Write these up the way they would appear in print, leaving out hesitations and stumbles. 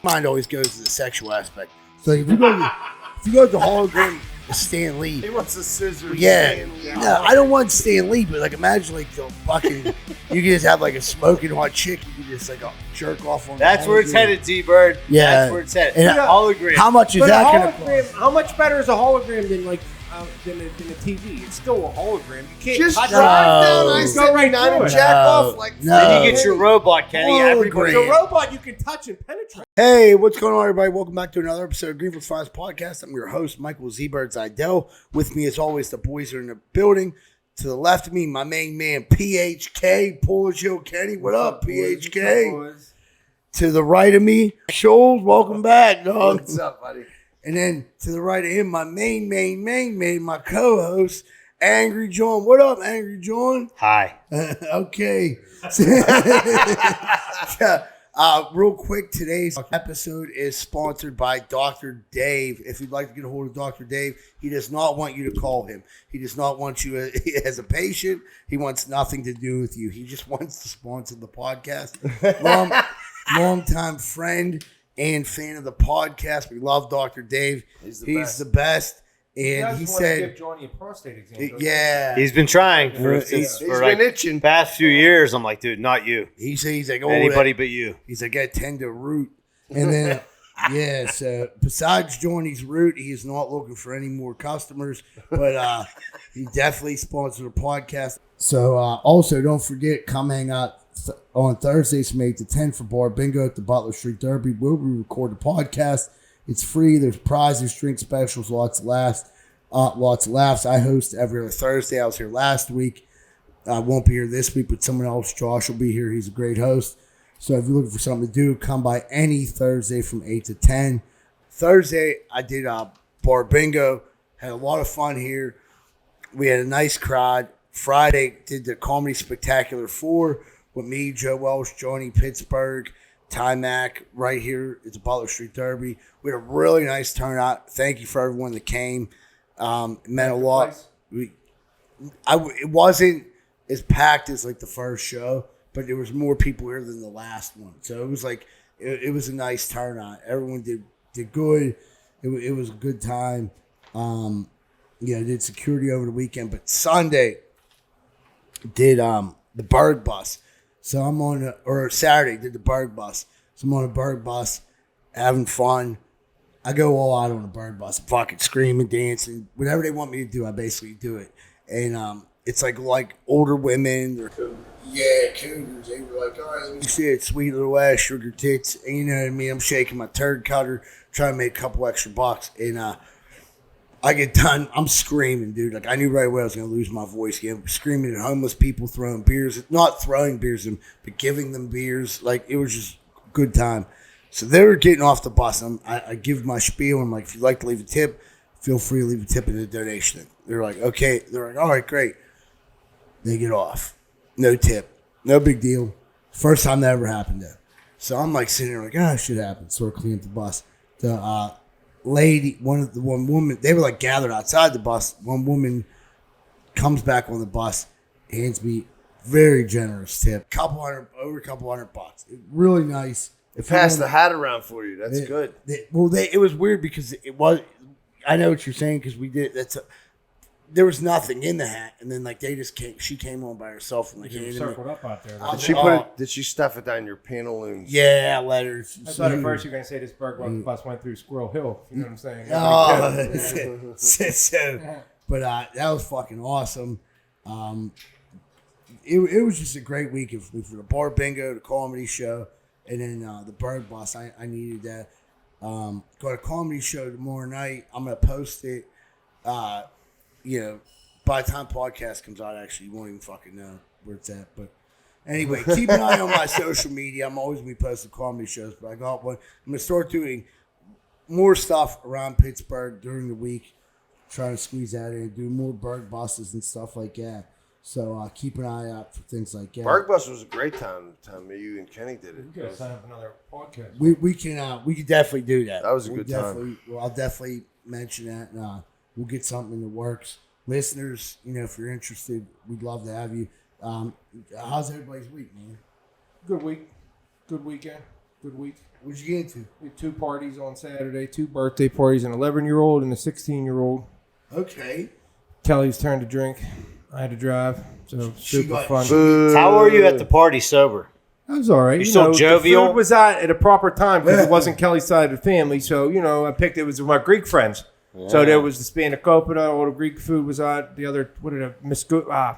Mind always goes to the sexual aspect. So if you go to the hologram of Stan Lee, He wants a scissor. yeah, no, I don't want Stan Lee, but like imagine like the fucking, you can just have like a smoking hot chick, you can just like jerk off on. That's the where it's hologram. headed, Z-Bird. Yeah. That's where it's headed. And Hologram. How much is But that a going to hologram, cost? how much better is a hologram than like than a TV? It's still a hologram. You can't Just touch drive it. down Go I-79 right through and it. jack No, off like no. Then you get your robot, Kenny. Hologram. Everybody. The robot you can touch and penetrate. Hey, what's going on, everybody? Welcome back to another episode of Greenfield's Finest Podcast. I'm your host, Michael Z-Bird Zidell. With me, as always, the boys are in the building. To the left of me, my main man, PHK, Polish Hill Kenny. What up, PHK? To the right of me, Scholes. Welcome back, dog. What's up, buddy? And then to the right of him, my main, my co-host, Angry John. What up, Angry John? Hi. Okay. Real quick, today's episode is sponsored by Dr. Dave. If you'd like to get a hold of Dr. Dave, he does not want you to call him. He does not want you as a patient. He wants nothing to do with you. He just wants to sponsor the podcast. Long-time friend and fan of the podcast. We love Dr. Dave. He's the best. And he said, give Johnny a prostate exam. yeah. He's been trying for He's like been itching. past few years. I'm like, dude, not you. He's like, oh, Anybody but you. He's like, I tend to root. And then, yeah, so besides Johnny's root, he is not looking for any more customers, but he definitely sponsored a podcast. So also, don't forget, come hang out on Thursdays from 8 to 10 for Bar Bingo at the Butler Street Derby, where we record the podcast. It's free. There's prizes, drink specials, lots of laughs. I host every other Thursday. I was here last week. I won't be here this week, but someone else, Josh, will be here. He's a great host. So if you're looking for something to do, come by any Thursday from 8 to 10. Thursday, I did Bar Bingo. Had a lot of fun here. We had a nice crowd. Friday, did the Comedy Spectacular 4 with me, Joe Welsh, Johnny Pittsburgh, Ty Mack, right here at the Butler Street Derby. We had a really nice turnout. Thank you for everyone that came. It meant a lot. It wasn't as packed as like the first show, but there was more people here than the last one. So it was like it was a nice turnout. Everyone did good. It was a good time. I did security over the weekend, but Sunday did the Berg bus. So I'm on Saturday did the Berg bus. So I'm on a Berg bus, having fun. I go all out on a Berg bus, fucking screaming, dancing, whatever they want me to do, I basically do it. And it's like older women, they're cougars. They were like, all right, let me see it, sweet little ass, sugar tits. And you know what I mean? I'm shaking my turd cutter, trying to make a couple extra bucks. And I get done, I'm screaming, dude. Like, I knew right away I was going to lose my voice again. Screaming at homeless people, throwing beers. Not throwing beers at them, but giving them beers. Like, it was just a good time. So they were getting off the bus. I give my spiel. I'm like, if you'd like to leave a tip, feel free to leave a tip in the donation. They're like, okay. They're like, all right, great. They get off. No tip. No big deal. First time that ever happened, though. So I'm like sitting there like, shit happened. So we're cleaning up the bus. The lady, one woman, they were like gathered outside the bus. One woman comes back on the bus, hands me very generous tip, over a couple hundred bucks. Really nice. Pass the hat around for you. That's good. It was weird because it was. I know what you're saying because we did. There was nothing in the hat, and then like they just came. She came on by herself and like circled up out there. Did she put it? Did she stuff it down your pantaloons? Yeah, letters. I thought at first you were going to say this Berg bus went through Squirrel Hill. You know what I'm saying? But that was fucking awesome. It was just a great weekend for me, for the Bar Bingo, the comedy show, and then the Berg bus. I needed that. Got a comedy show tomorrow night. I'm gonna post it. By the time podcast comes out, actually, you won't even fucking know where it's at. But anyway, keep an eye on my social media. I'm always gonna be posting comedy shows, but I got one. I'm gonna start doing more stuff around Pittsburgh during the week, trying to squeeze that in, do more Berg buses and stuff like that. So keep an eye out for things like that. Berg bus was a great time. The time you and Kenny did it. We gotta sign up another podcast. We can definitely do that. That was a good time. I'll definitely mention that. And, we'll get something in the works. Listeners, if you're interested, we'd love to have you. How's everybody's week, man? Good week. Good weekend. Good week. What'd you get into? We had 2 parties on Saturday, 2 birthday parties, an 11-year-old and a 16-year-old. Okay. Kelly's turn to drink. I had to drive, so She super got- fun. How were you at the party sober? That was all right. You still jovial? The food was out at a proper time because it wasn't Kelly's side of the family. So, I picked it was my Greek friends. Yeah. So there was the spanakopita, all the Greek food was out. The other, what did I,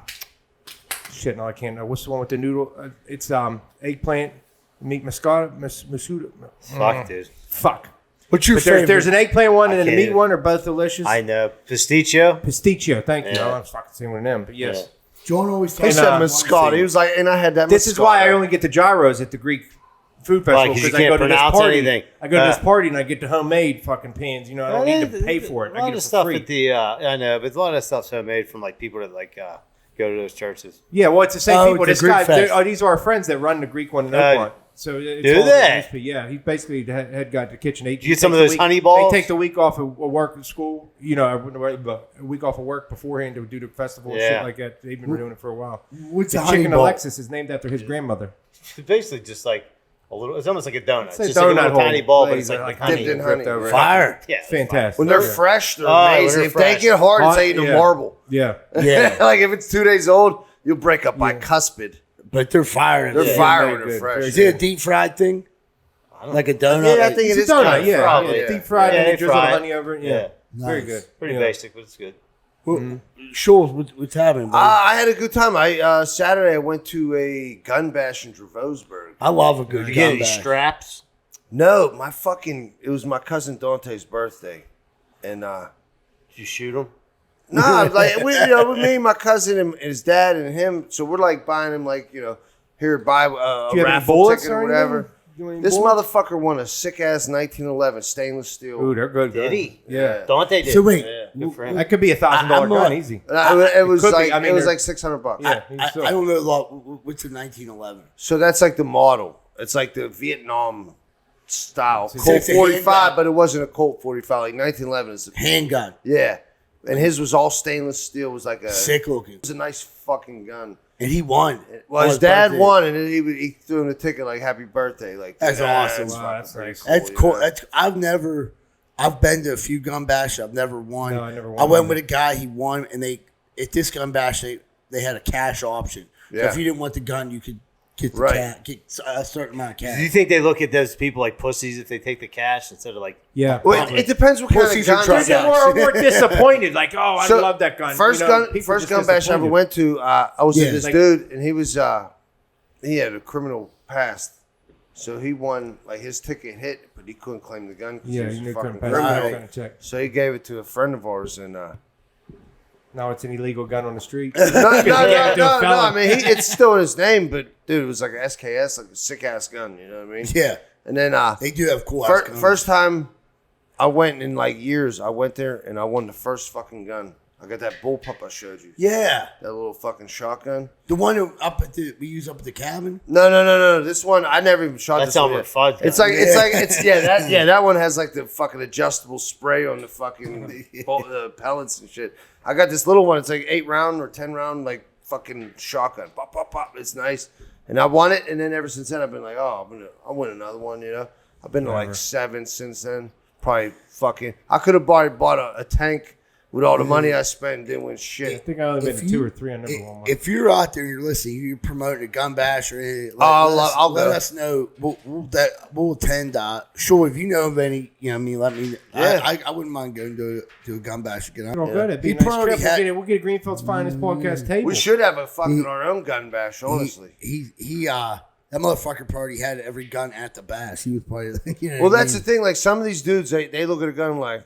shit, no, I can't know. What's the one with the noodle? It's eggplant, meat masuda. Fuck, dude. Fuck. What's your But favorite? there's an eggplant one and then a can't meat even- one. They're both delicious. I know. Pasticcio? Pasticcio, thank you. Yeah. I was fucking saying one of them, but yes. Yeah. John always He talks said about Moscato. He was like, and I had that. This is why I only get the gyros at the Greek food festival 'cause you because I can't go to this pronounce party. anything. I go to this party and I get the homemade fucking pans. I don't need to pay for it. A I lot get of it for stuff free. at the, I know, but a lot of stuff's homemade from like people that go to those churches. Yeah, well, it's the same Oh, people. the This Greek guy, fest. these are our friends that run the Greek one in Oakland. So it's do all they? these- Yeah, he basically had got the kitchen. Did you get some of those honey balls? They take the week off of work at school. A week off of work beforehand to do the festival and Yeah. shit like that. They've been doing it for a while. What's The a honey chicken ball? Alexis is named after his grandmother. It's basically just like a little, it's almost like a donut. It's It's a just like a donut little hole tiny ball, but glazed it's like honey dipped in dripped honey. over it. Fire. Yeah, It's fantastic. When they're Yeah. fresh, they're Oh, when amazing. they're If fresh. they get hard, it's like eating Yeah. a marble. Yeah. Yeah, Like if it's 2 days old, you'll break up bicuspid. but they're firing. They're Yeah. fire very when they're good. fresh. Is it a deep fried thing? Like a donut? Yeah, I think It's it is a donut, kind of yeah. fried, Yeah, deep fried Yeah, and they they drizzle the fry it. honey over it. Yeah. Very Nice. good. pretty Yeah. basic, but it's good. Sure, what's happening, buddy? I had a good time. Saturday I went to a gun bash in Dravosburg. I love a good You get any gun bash. straps? No, it was my cousin Dante's birthday, and Did you shoot them? nah, like with me, my cousin, and his dad, and him. So we're like buying him here buy a Do you have any raffle bullets ticket or or whatever. anything? Do you have any This bullets? motherfucker won a sick ass 1911 stainless steel. Ooh, they're good. Did guns. he? Yeah. Dante did. So wait, Yeah, good for him. That could be $1,000 I'm gun, not- easy. It was could be. like I mean, it was they're- like $600. Yeah. I don't know a lot. What's a 1911? So that's like the model. It's like the Vietnam style So Colt it's a 45, handgun. but it wasn't a Colt 45. Like 1911 is Handgun. yeah, and his was all stainless steel. It was like a Sick looking. It was a nice fucking gun. And he won. Well, On his dad birthday. won, and then he threw him the ticket like "Happy Birthday!" Like That's awesome. That's Wow, fucking that's pretty nice. That's you cool. know? I've been to a few gun bashes. I've never won. No, I never won I went one. with a guy. He won, and at this gun bash they had a cash option. So Yeah. if you didn't want the gun, you could get the Right. get a certain amount of cash. Do you think they look at those people like pussies if they take the cash instead of like? Yeah. Well, it depends what kind of Pussies are gun. drug They're more disappointed. Like, oh, I So, love that gun. First People first just gun bash I ever disappointed. went to. I was Yeah. with this Like- dude, and he was he had a criminal past, so he won like his ticket hit, but he couldn't claim the gun. 'Cause he Yeah, was you a couldn't fucking pass criminal. that Right. kind of check. So he gave it to a friend of ours, and Now it's an illegal gun on the street. no, Do a no. felon. I mean, it's still in his name, but dude, it was like an SKS, like a sick ass gun. You know what I mean? Yeah, And then they do have cool. first time I went in like years, I went there and I won the first fucking gun. I got that bullpup I showed you, Yeah, that little fucking shotgun. the one we use up at the cabin. No. This one I never even shot. That's this one Elmer yet. Fudd gun. It's that one has like the fucking adjustable spray on the fucking pellets and shit. I got this little one. It's like 8 round or 10 round like fucking shotgun. Pop pop pop. It's nice, and I won it. And then ever since then I've been like, oh, I'll win another one. You know, I've been to like 7 since then. Probably fucking. I could have bought a tank. With all the money I spent, and didn't win I shit. think I only been If to you- 2 or 3. I never won one. If you're out there, and you're listening, you're promoting a gun bash or anything. I'll let go. us know. We'll attend. Sure, if you know of any, let me. Yeah. I wouldn't mind going to a gun bash again. We're all good. It'd be a He nice probably trip. had- We'll get Greenfield's finest podcast table. We should have a fucking our own gun bash, honestly. That motherfucker party had every gun at the bash. He was probably, Well, that's the thing. Like some of these dudes, they look at a gun like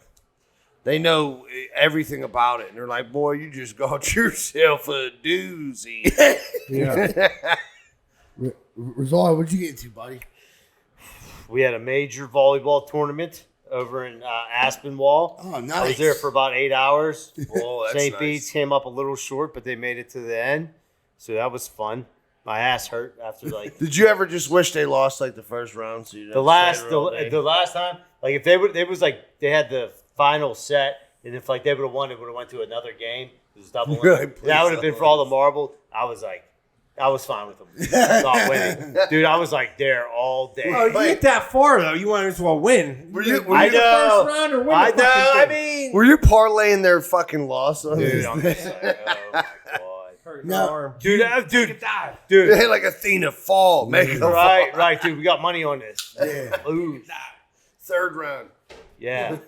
they know everything about it, and they're like, "Boy, you just got yourself a doozy." Yeah. Rosario, what'd you get into, buddy? We had a major volleyball tournament over in Aspinwall. Oh, I was nice. there for about 8 hours. Oh, that's St. nice. Bede's came up a little short, but they made it to the end, so that was fun. My ass hurt after like Did you ever just wish they lost like the first round? So you the last time. Like if they would, it was like they had the final set, and if like they would have won, it would have went to another game. It was double. Right, please that would have been don't for all the marbles. I was like, I was fine with them not winning. Dude, I was like there all day. Oh, you get that far though. You might as well win. Were you I the know. first round or win I the know. fucking I thing? mean, Were you parlaying their fucking loss? On dude, this? I'm just like, oh my god. Hurt No. your arm. Dude, They had like Athena fall, make it right, dude. We got money on this. Yeah. Lose. third round. Yeah,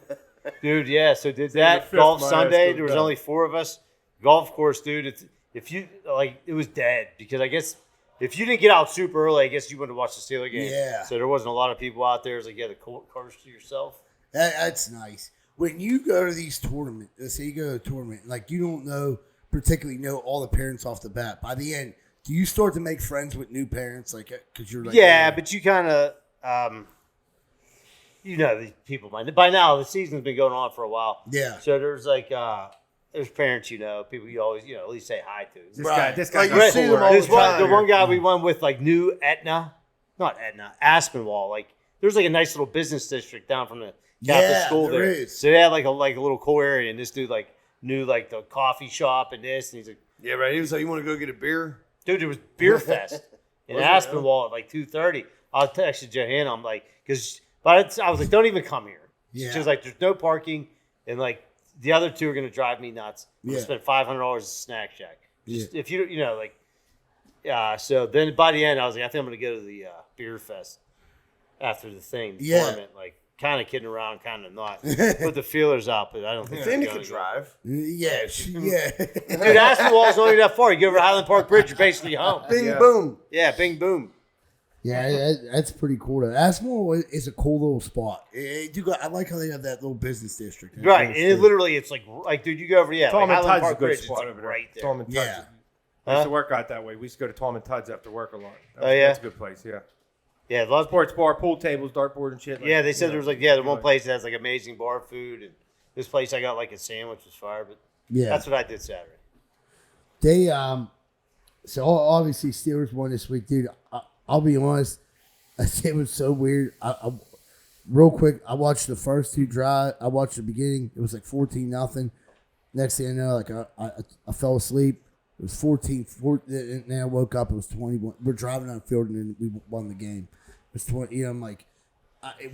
dude. Yeah. So did the that fifth, golf my ass Sunday? goes There was down. only 4 of us. Golf course, dude. If you like, it was dead because I guess if you didn't get out super early, I guess you wouldn't have watched the Steeler game. Yeah. So there wasn't a lot of people out there. It was like you had the course to yourself. That's nice. When you go to these tournaments, let's say you go to a tournament, like you don't particularly know all the parents off the bat. By the end, do you start to make friends with new parents? Like, because you're like, Yeah, but you kind of, these people. By now, the season's been going on for a while. Yeah. So there's like, there's parents, people you always, at least say hi to. This guy Like, got you see them all There's the time. the one guy we went with, like New Aspinwall. Like, there's like a nice little business district down from the Catholic Yeah, school there there. is. So they had like a little cool area, and this dude like knew like the coffee shop and this, and he's like, Yeah, right. He was like, "You want to go get a beer?" dude, it was Beer Fest in Was it, Aspinwall at like 2:30. I texted Johanna, I'm like, but I was like, don't even come here. Yeah. She was like, there's no parking, and like the other two are gonna drive me nuts. I'm Yeah. gonna spend $500 at Snack Shack. Yeah. If you like, so then by the end, I was like, I think I'm gonna go to the Beer Fest after the thing, the Yeah. tournament, like kind of kidding around, kind of not. Put the feelers out, but I don't think Then I'm you gonna could go. drive. yeah. Dude, Aspinwall's not even that far. You go over Highland Park Bridge, you're basically home. Bing Yeah. boom. Yeah, bing boom. Yeah, that's pretty cool. Though. Aspinwall is a cool little spot. I like how they have that little business district. Right, and it literally, it's like, dude, you go over, like Tom and Highland Tud's is a Park good Bridge, it's spot like over there. right there. Tom and Tud's. Yeah. I used to work out that way. We used to go to Tom and Tud's after work a lot. Oh, yeah? That's a good place, yeah. Yeah, love. Sports bar, pool tables, dartboard and shit. Yeah, they said there was like, the one place that has like amazing bar food, and this place I got like a sandwich was fire, but Yeah. that's what I did Saturday. They so obviously Steelers won this week, dude. I'll be honest, it was so weird. I real quick, I watched the first 2 drives. I watched the beginning. It was like 14-0. Next thing I know, like I fell asleep. It was 14-4, and then I woke up. It was 21. We're driving on the field, and then we won the game. It was 20. I'm like,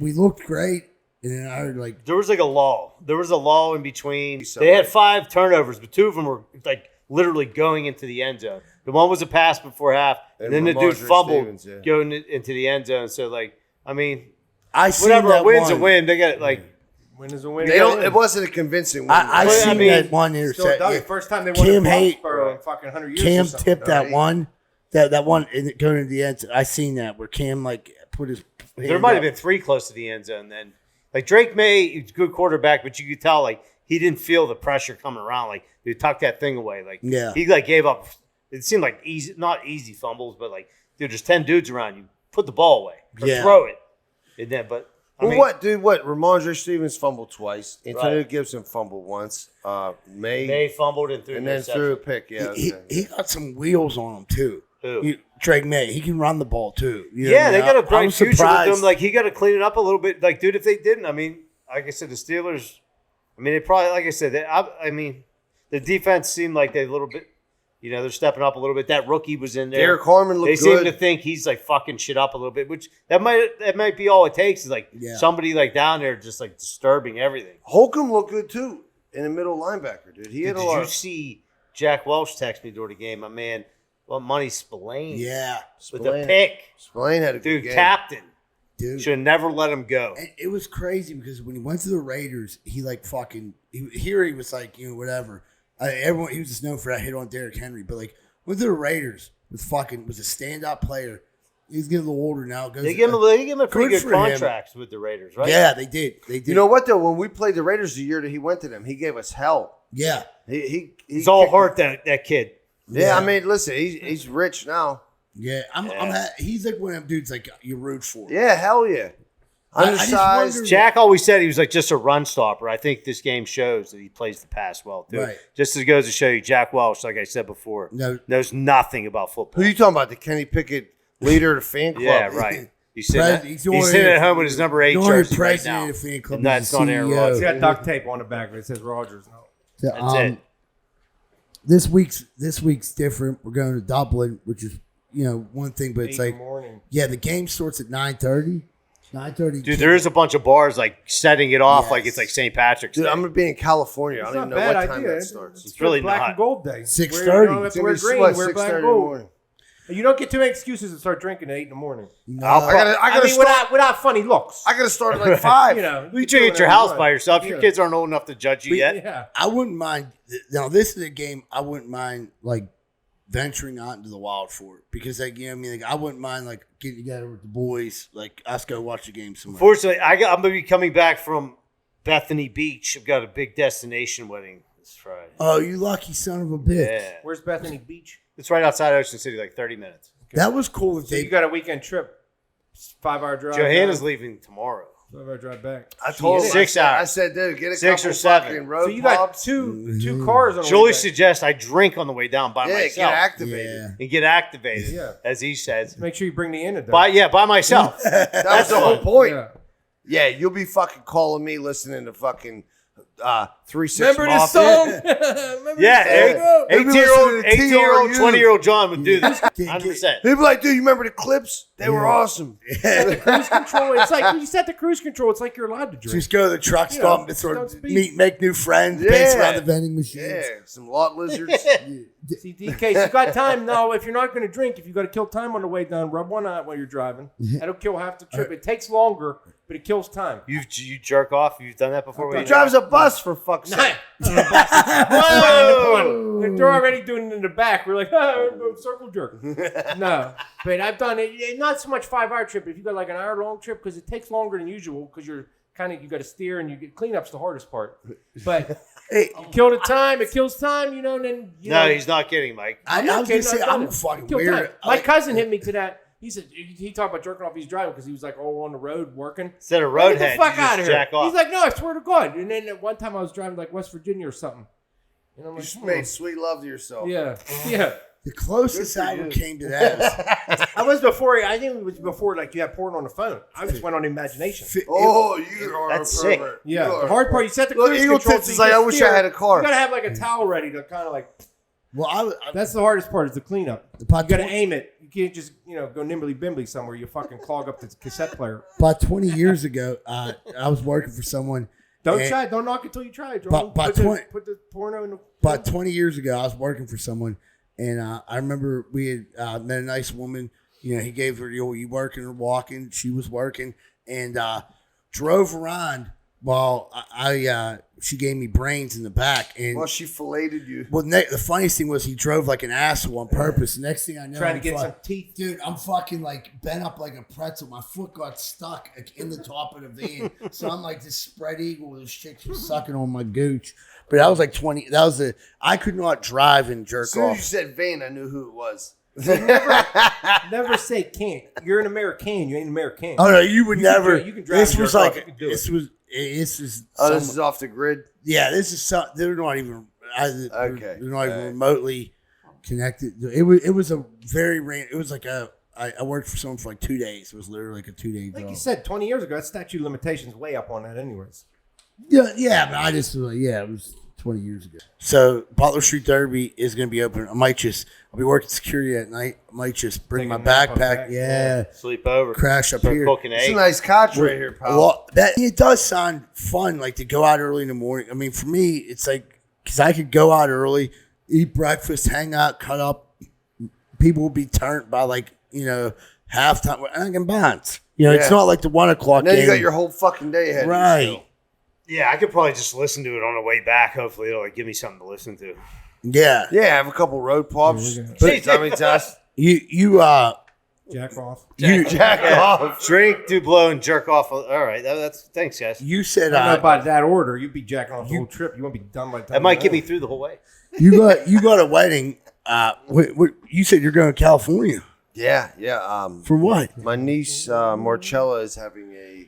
we looked great, and then I heard like, There was like a lull. There was a lull in between. They had 5 turnovers, but 2 of them were like literally going into the end zone. The one was a pass before half, and then the dude Ramondre fumbled Stevens, yeah. going into the end zone. So like, I mean, I seen whatever, that a win's one. a win. They got it like. Win is a win. They don't. It wasn't a convincing win. I But, seen I mean, that one Still interception. done. First time they won Cam in Hay- Foxborough in fucking 100 years. Cam or something. tipped that right? one. That one going into the end. I seen that where Cam like put his. There might have been 3 close to the end zone then. Like Drake May, he's a good quarterback, but you could tell like he didn't feel the pressure coming around. Like he tucked that thing away. Like Yeah. he like gave up. It seemed like not easy fumbles, but like dude, there's 10 dudes around you. Put the ball away or Yeah. throw it. And then, but I Well, mean, what, dude? What? Ramondre Stevens fumbled twice. Antonio Right. Gibson fumbled once. May May fumbled and threw and an then threw a interception. pick. Yeah. He got some wheels on him too. Who? Drake May. He can run the ball too. You know Yeah, what they I mean? got a I bright was future with surprised. them. Like he got to clean it up a little bit. Like, dude, if they didn't, I mean, like I said, the Steelers. I mean, they probably, like I said, I mean, the defense seemed like they a little bit. They're stepping up a little bit. That rookie was in there. Derek Harmon looked They seem good. to think he's like fucking shit up a little bit, which that might be all it takes is like Yeah. somebody like down there just like disturbing everything. Holcomb looked good too in the middle linebacker, dude. He had Did a lot. you see Jack Welch text me during the game? My man, what money Spillane? Yeah, with the Spillane. pick, Spillane had a dude. good game. Captain dude. should have never let him go. And it was crazy because when he went to the Raiders, he like fucking. He was like whatever. Everyone he was just known for that hit on Derrick Henry, but like went to the Raiders was a stand-up player. He's getting a little older now. They give him a pretty good good for him. contracts with the Raiders, right? Yeah, they did. They did. You know what though? When we played the Raiders the year that he went to them, he gave us hell. Yeah, He's all hurt that kid. Yeah, Yeah. I mean, listen, he's rich now. yeah. He's like one of them dudes like you root for. Yeah, hell yeah. I just Undersized. wonder- Jack always said he was like just a run stopper. I think this game shows that he plays the pass well too. Right. Just as it goes to show you, Jack Welch, like I said before, knows nothing about football. Who you talking about? The Kenny Pickett leader of the fan club? Yeah, right. He's sitting, He's he's sitting at home with his number 8 the only jersey right president now. of the fan club And is that's the not Aaron CEO. Rodgers. It's got duct tape on the back of it. It says Rogers. No. So, That's it. this week's different. We're going to Dublin, which is one thing, but it's 8 in like the morning. yeah, the game starts at 9:30. 9:30. Dude, there is a bunch of bars like setting it off Yes. like it's like St. Patrick's Dude, Day. I'm gonna be in California. I It's don't even not know a what bad time idea. that starts. It's really Black not. and gold day. 6:30. Where you don't have It's to gonna wear be green. what, Wear 6:30 black in and the gold. morning. You don't get too many excuses to start drinking at 8 in the morning. No. I gotta I mean, start. without funny looks. I gotta start at like 5. You know, You drink at your house by yourself. Yeah. Your kids aren't old enough to judge you yet. Yeah. I wouldn't mind. Now, this is a game I wouldn't mind like venturing out into the wild for it because, like, I wouldn't mind like getting together with the boys. Like, let's go watch the game somewhere. Fortunately, I'm going to be coming back from Bethany Beach. I've got a big destination wedding this Friday. Oh, you lucky son of a bitch! Yeah. Where's Bethany Beach? It's right outside Ocean City, like 30 minutes. That was cool that So they. you got a weekend trip. 5-hour drive. Johanna's down, leaving tomorrow. 5-hour drive back. I told him 6 hours. I said, dude, get a 6 couple or 7. fucking road So you got pops. two cars on the Julie way back. suggests I drink on the way down by Yeah, get myself activated. Yeah. and get activated, Yeah. as he says. Make sure you bring the antidote. By myself. That was the whole point. Yeah. Yeah, you'll be fucking calling me listening to fucking 3-6 Remember this Mafia. song? Remember Yeah, this song? Maybe listen 18-year-old, to 18-year-old, TRU. 20-year-old John would do this. 100%. He'd be like, dude, you remember the clips? They were awesome. Cruise control. It's like when you set the cruise control. It's like you're allowed to drink. Just go to the truck stop and sort don't of speak. make new friends, Yeah. dance around the vending machines. Yeah, some lot lizards. See, DK, you got time. No, if you're not going to drink, if you got to kill time on the way down, rub one out while you're driving. That'll kill half the trip. It takes longer, but it kills time. You jerk off? You've done that before? He drives a bus for fuck's sake. Whoa! They're already doing it in the back. We're like, circle jerk. No, but I've done it. Not so much 5-hour trip. If you got like an hour-long trip, because it takes longer than usual, because you're you got to steer and you get cleanup's the hardest part. But Hey, you kill the time. It kills time, and then No, he's not kidding, Mike. I not was gonna kidding, say I've done I'm it. fucking Kill weird. time. My cousin hit me to that. He said he talked about jerking off. He's driving because he was like on the road working. Instead of Get the roadhead, fuck you out just of here. jack off. He's like, no, I swear to God. And then at one time I was driving like West Virginia or something. And I'm You like, just made sweet love to yourself. yeah. The closest I ever came to that I was before. I think it was before like you had porn on the phone. I just went on imagination. was. Oh, you are That's a sick. pervert. Yeah, You are the hard part, you set the Look, cruise Eagle control. Tits so is you like, can I wish I steer. had a car. You gotta have like a towel ready to kind of like. Well, That's the hardest part is the cleanup. You about gotta aim it. You can't just go nimbly bimbly somewhere. You fucking clog up the cassette player. about 20 years ago, I was working for someone. Don't and try. Don't knock it till you try. But- but Put the porno in the. About 20 years ago, I was working for someone, and I remember we had met a nice woman. He gave her the old, you working or walking? She was working, and drove around while she gave me brains in the back. And Well, she filleted you. well, the funniest thing was he drove like an asshole on purpose. The next thing I know, Trying to I'm get fuck- some teeth. Dude, I'm fucking like bent up like a pretzel. My foot got stuck like, in the top of the van. So I'm like this spread eagle with this chick was sucking on my gooch. But that was like 20. I could not drive and jerk As soon as you off. said vein, I knew who it was. Never say can't. You're an American. You ain't an American. Oh no, you would never. You can drive this and was jerk off. like You can do it. this was. This is. Oh, this some- is off the grid. yeah, this is. They're not even. Okay. They're not even Alright. remotely connected. It was a very It was like I worked for someone for like 2 days. It was literally like a 2-day Like job. you said, 20 years ago, that statute of limitations way up on that, anyways. Yeah, but I just was like, it was 20 years ago. So Butler Street Derby is going to be open. I'll be working security at night. I might just bring Take my a nap on backpack. back. Yeah, Sleep over. crash up Start here. cooking It's a eggs. nice couch right here, pal. Well, it does sound fun, like to go out early in the morning. I mean, for me, it's like because I could go out early, eat breakfast, hang out, cut up. People will be turned by like halftime. I can bounce. It's Yeah. not like the 1 o'clock And then game. you got your whole fucking day ahead. of you right. still. Yeah, I could probably just listen to it on the way back. Hopefully, it'll give me something to listen to. Yeah, Yeah, have a couple road pops. Yeah, we But tummy test. you Jack off. Jack off. Drink, do blow, and jerk off. All right, that's thanks, guys. you said I don't know about that order. You'd be jacking off the whole trip. You won't be done by the time. That might you're get me done. through the whole way. you got a wedding. You said you're going to California Yeah. for what? My niece Marcella is having a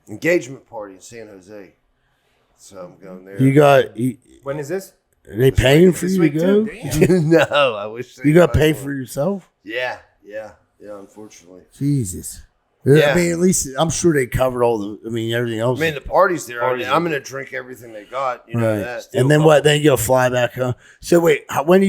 engagement party in San Jose, so I'm going there. You got? When is this? Are they paying for This you to week go? too? Damn. No, I wish they You got to fucking pay would. for yourself. Yeah. Unfortunately, Jesus. Yeah. I mean, at least I'm sure they covered all the. I mean, everything else. I mean, the party's there. I'm going to drink everything they got. You know that. And then what? Then you go fly back home. So wait, how long are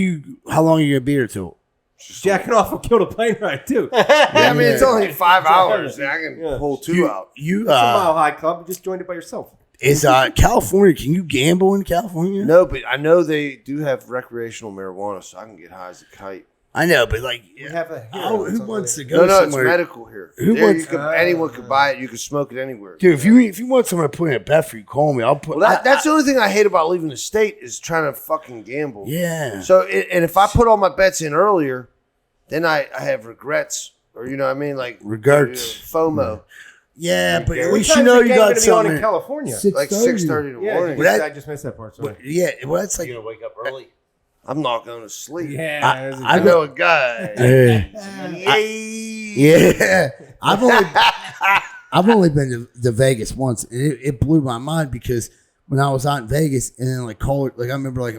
you gonna be here till? Jacking off will kill the plane ride too. I mean, it's only 5 hours. I can pull 2 out. You It's a Mile High Club. You just joined it by yourself. is California? Can you gamble in California? No, but I know they do have recreational marijuana, so I can get high as a kite. I know, but like, We have a who wants to go No, it's somewhere? medical here. Who There, wants- anyone could buy it. You can smoke it anywhere. Dude, if you want someone to put in a bet for you, call me. I'll put. Well, that's the only thing I hate about leaving the state is trying to fucking gamble. yeah. So, and if I put all my bets in earlier, then I have regrets, or you know what I mean, like Regrets. FOMO, Yeah, but at What least you time's know the you game got gonna be on in something. California. like 6:30 in the Yeah, morning. Well, I just missed that part. Sorry. Yeah, well, that's like. You're gonna wake up early. I'm not going to sleep. Yeah, I know a guy. Yeah, I've only been to Vegas once, and it blew my mind because when I was out in Vegas, and then like I remember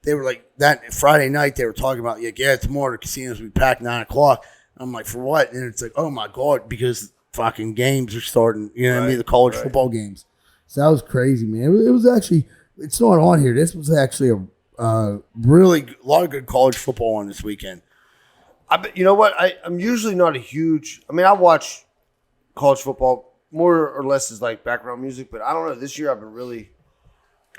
they were like that Friday night they were talking about tomorrow the casinos will be packed 9:00. I'm like, for what? And it's like, oh my god, because fucking games are starting. You know what I mean? The college football games. So that was crazy, man. It was actually, it's not on here. This was actually a really a lot of good college football on this weekend. You know what? I'm usually not a huge. I mean, I watch college football more or less as like background music, but I don't know. This year I've been really,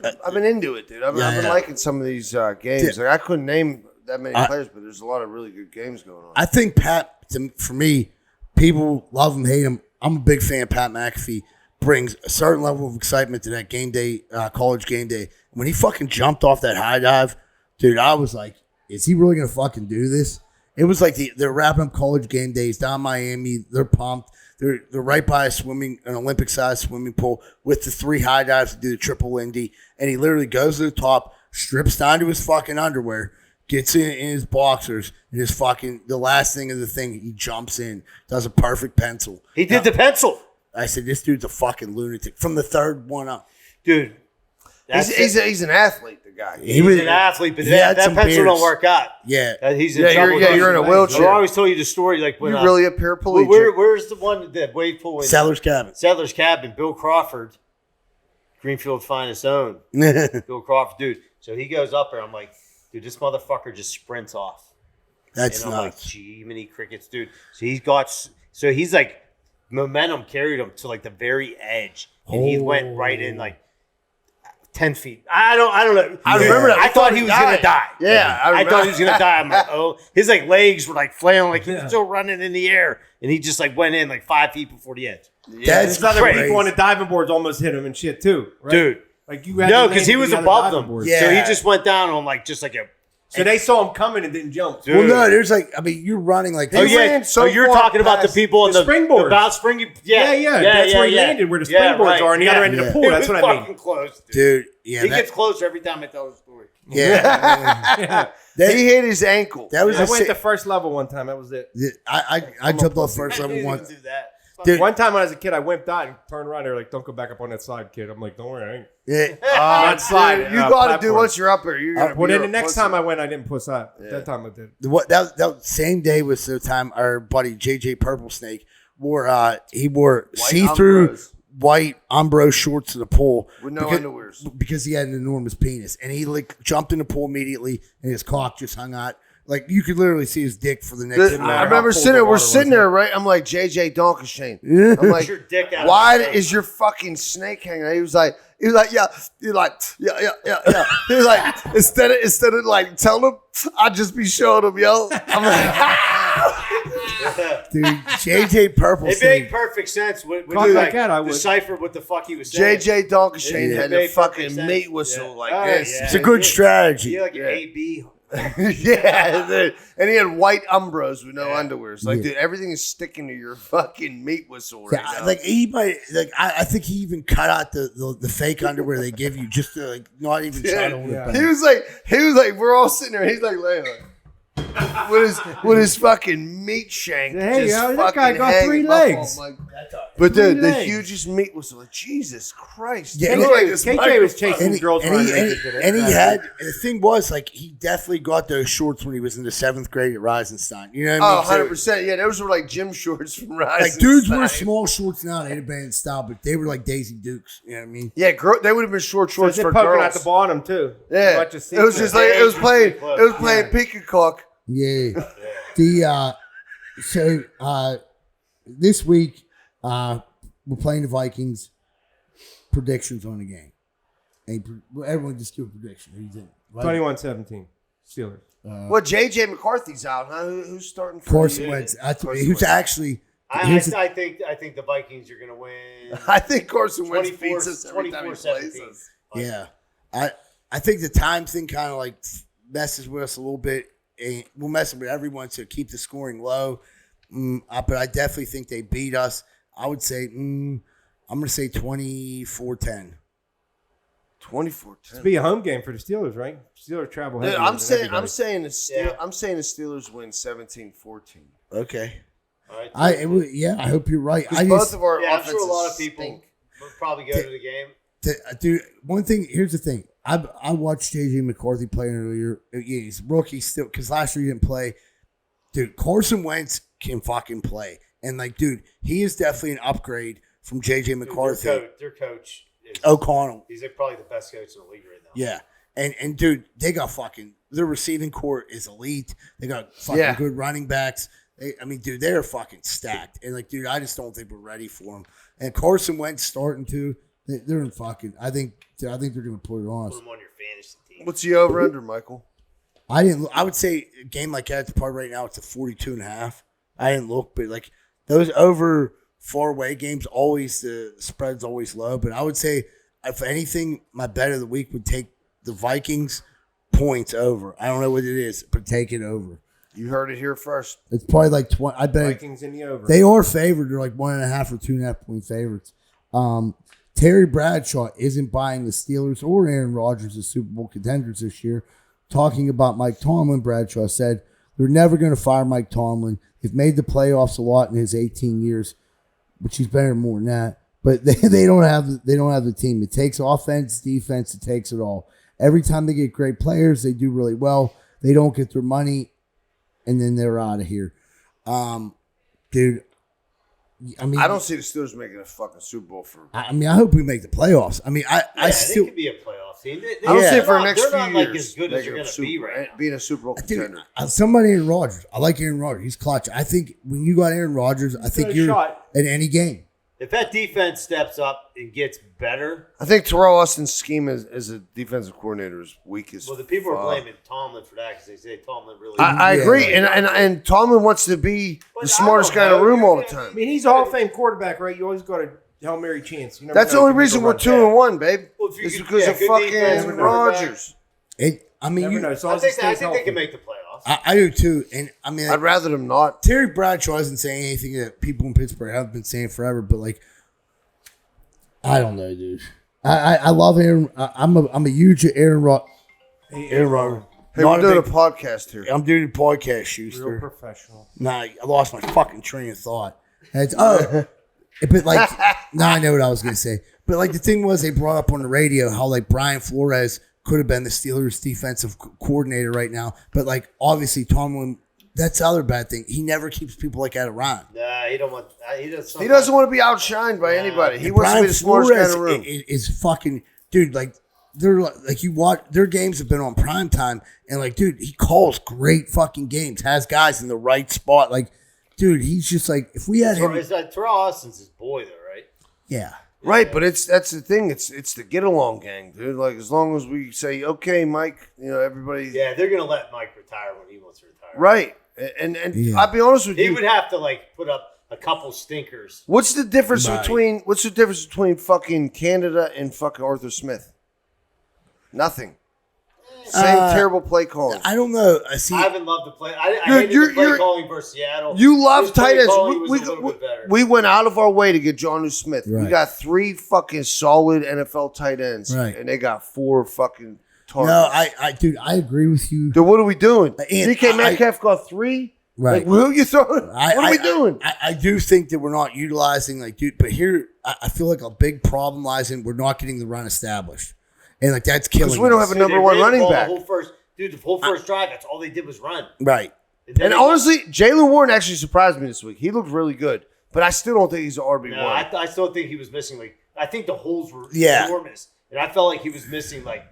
I've been into it, dude. I've been liking some of these games. Like I couldn't name that many players, but there's a lot of really good games going on. I think Pat, for me, people love him, hate him. I'm a big fan of Pat McAfee. Brings a certain level of excitement to that game day, college game day. When he fucking jumped off that high dive, dude, I was like, is he really going to fucking do this? It was like they're wrapping up college game days down Miami. They're pumped. They're right by an Olympic-sized swimming pool with the 3 high dives to do the triple Indy. And he literally goes to the top, strips down to his fucking underwear, gets in his boxers, and his fucking, the last thing of the thing, he jumps in, does a perfect pencil. He did the pencil. I said, this dude's a fucking lunatic from the third one up. Dude. He's an athlete, the guy. He's an athlete, but that pencil beers. don't work out. Yeah. He's in trouble. You're in a wheelchair. I always tell you the story. Like when You're really a paraplegic. where's the one that wave pool in Settlers Cabin. Settlers Cabin? Bill Crawford, Greenfield finest own. Bill Crawford, dude. So he goes up there. I'm like, dude, this motherfucker just sprints off. That's and I'm nuts. like, gee, many crickets, dude. So he's like, momentum carried him to like the very edge, and he went right in like 10 feet. I don't know. I remember that. I thought he was gonna die. Yeah, I thought he was gonna die. I'm like, oh, his like legs were like flailing, like he was still running in the air, and he just like went in like 5 feet before the edge. That's There's other crazy. people on the diving boards almost hit him and shit too, right? Dude. Like you had No, to because land he to was the other above diving them. boards. Yeah. So he just went down on like just like a. So they saw him coming and didn't jump. Dude. Well, no, there's like, I mean, you're running like Oh this. yeah. ran so So you're far talking about the past people on the the springboards. about springy. Yeah, that's where he landed, where the springboards are on the other end of the pool. It That's was what I mean. fucking close, dude. Dude, yeah. He gets closer every time I tell the story. yeah. He hit his ankle. That was I a went sick, to first level one time. That was it. I jumped off first level I once. didn't do that. Dude. One time when I was a kid, I wimped out and turned around. They were like, "Don't go back up on that slide, kid." I'm like, "Don't worry, I ain't." Yeah. That slide. You got to do platform. once you're up there. You're gonna Well, be then the a next pussy. time I went, I didn't push up. That time I did. That same day was the time our buddy JJ Purple Snake wore see-through Umbros. white Umbro shorts to the pool With no underwears. because he had an enormous penis, and he like jumped in the pool immediately, and his cock just hung out. Like you could literally see his dick for the next. Didn't I matter remember how cold sitting the there. We're water sitting was. there, right? I'm like, JJ Donkashane. I'm like, Your dick out. why of his face. is your fucking snake hanging out? He was like, yeah. He was like, yeah. He was like, instead of like telling him, I'd just be showing him, yo. I'm like, Dude, JJ Purple It made Snake. perfect sense. When Talk you like like that, I would. decipher what the fuck he was saying. JJ Donkashane It had made the perfect fucking sense. mate whistle Yeah. like Oh, this. yeah. It's a good strategy. Yeah, like Yeah. an AB. Yeah, dude. And he had white Umbros with no underwears. Like, dude, everything is sticking to your fucking meat whistle right Yeah, now. like he might like I think he even cut out the fake underwear they give you just to like not even try to hold it Yeah. back. He was like, we're all sitting there. He's like laying like, with his fucking meat shank. Hey, just yo, that guy fucking got 3 hanging up. legs. Oh my But dude, the legs. hugest meat was like, Jesus Christ. Yeah, It looked like this KJ was microphone. chasing girls around naked today. and he had the thing was like he definitely got those shorts when he was in the 7th grade at Reisenstein. You know what I mean? 100%. Yeah, those were like gym shorts from Rise. Like dudes wear small shorts now. They'd have been in style, but they were like Daisy Dukes. You know what I mean? Yeah, they would have been short So shorts it's for poking girls. at the bottom too. Yeah, Bunch of it was just like it was playing peacock. Yeah. The this week we're playing the Vikings. Predictions on the game. Everyone just do a prediction. Who's in? Right? 21-17 Steelers. Well, JJ McCarthy's out, huh? Who's starting for Carson you? Wentz. Carson Who's Wentz. actually? I think the Vikings are going to win. I think Carson Wentz 24 beats us every time he plays 17. us. Yeah, I think the time thing kind of like messes with us a little bit. We'll mess with everyone to keep the scoring low, but I definitely think they beat us. I would say I'm going to say 24-10. 24-10. It's be a home game for the Steelers, right? Steelers travel. Dude, heavier I'm than saying everybody. I'm saying the Steelers win 17-14. Okay. All right. I hope you're right. Because both of our I'm offenses sure a lot of people stink. will probably go to the game. Dude, one thing. Here's the thing. I watched JJ McCarthy play earlier. Yeah, he's rookie still because last year he didn't play. Dude, Carson Wentz can fucking play, and like, dude, he is definitely an upgrade from JJ McCarthy. Their coach is O'Connell. He's like probably the best coach in the league right now. Yeah, and dude, they got fucking their receiving core is elite. They got fucking good running backs. Dude, they're fucking stacked. And like, dude, I just don't think we're ready for them. And Carson Wentz starting to. They're in fucking. I think they're gonna put it on us. Put them on your fantasy team. What's the over under, Michael? I would say a game like that's probably right now it's a 42.5. I didn't look, but like those over far away games, always the spread's always low. But I would say if anything, my bet of the week would take the Vikings points over. I don't know what it is, but take it over. You heard it here first. It's probably like 20. I bet Vikings in the over. they are favored. They're like 1.5 or 2.5 point favorites. Terry Bradshaw isn't buying the Steelers or Aaron Rodgers as Super Bowl contenders this year. Talking about Mike Tomlin, Bradshaw said, "They're never going to fire Mike Tomlin. They've made the playoffs a lot in his 18 years, which he's better more than that. But they don't have the team. It takes offense, defense. It takes it all. Every time they get great players, they do really well. They don't get their money, and then they're out of here, dude." I don't see the Steelers making a fucking Super Bowl for. I hope we make the playoffs. I still they could be a playoff team. I don't see it for the next few they're not years. like as good as you're going to be right now. Being a Super Bowl Dude, contender. somebody Aaron Rodgers. I like Aaron Rodgers. He's clutch. I think when you got Aaron Rodgers, I think got a you're shot. in any game. If that defense steps up and gets better, I think Terrell Austin's scheme as a defensive coordinator is weak as well, the people fuck. are blaming Tomlin for that because they say Tomlin really. I Yeah. agree, and Tomlin wants to be But the smartest I guy in don't the know. room all the I time. mean, he's a Hall of Fame quarterback, right? You always got a Hail Mary chance. You never That's the know only if you reason can we're run 2-1, babe. Well, if you It's could- because yeah, of good defense, fucking good quarterback. Rodgers. Never know. As long I as he think stays they healthy. can make the playoffs. I do too. And I'd rather them not. Terry Bradshaw isn't saying anything that people in Pittsburgh have been saying forever. But like, I don't know, dude. I love Aaron. I'm a huge Aaron Rodgers. Hey, Rodgers. Hey, we're doing a podcast here. I'm doing a podcast, real Schuster. professional. Nah, I lost my fucking train of thought. And it's, but like, now I know what I was gonna say. But like the thing was, they brought up on the radio how like Brian Flores could have been the Steelers' defensive coordinator right now. But like obviously Tomlin, that's the other bad thing. He never keeps people like that around. Nah, he don't want. He He doesn't want to be outshined by anybody. He And wants to be the smartest guy in the Flores room. is fucking dude. Like they're like you watch their games have been on prime time, and like dude, he calls great fucking games. Has guys in the right spot. Like dude, he's just like if we had him, It's like Terrell Austin's his boy, though, right? yeah. Right, but that's the thing. It's the get along gang, dude. Like as long as we say, okay, Mike, everybody. Yeah, they're gonna let Mike retire when he wants to retire. Right, and Yeah. I'll be honest with He you. would have to like put up a couple stinkers. What's the difference Right. between fucking Canada and fucking Arthur Smith? Nothing. Same terrible play calling. I don't know. I see. I haven't loved the play. I You're- hated you're- the play you're- calling versus Seattle. You love His play tight ends. calling was a little bit better. We went out of our way to get Jonnu Smith. We Right. got 3 fucking solid NFL tight ends, Right. and they got 4 fucking targets. Dude, I agree with you. Dude, what are we doing? And DK Metcalf got 3. Right. Like, who are you throwing? What are we doing? I do think that we're not utilizing, like, dude, but here, I feel like a big problem lies in we're not getting the run established. And, like, that's killing us. Because we don't have a number one running back. The whole first drive, that's all they did was run. Right. And honestly, Jaylen Warren actually surprised me this week. He looked really good. But I still don't think he's an RB1. No, I still think he was missing, like, I think the holes were Yeah. enormous. And I felt like he was missing, like,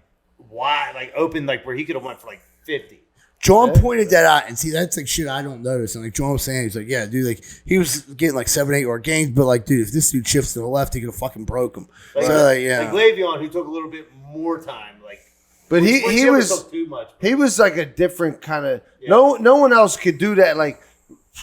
wide, like, open, like, where he could have went for, like, 50. John pointed that out, and see, that's like shit I don't notice. And like John was saying, he's like, yeah, dude, like he was getting like 7-8 yard gains, but like, dude, if this dude shifts to the left, he could have fucking broke him. Like, so like, yeah, like Le'Veon, who took a little bit more time, like, But he was took too much. he was like a different kind of no one else could do that. Like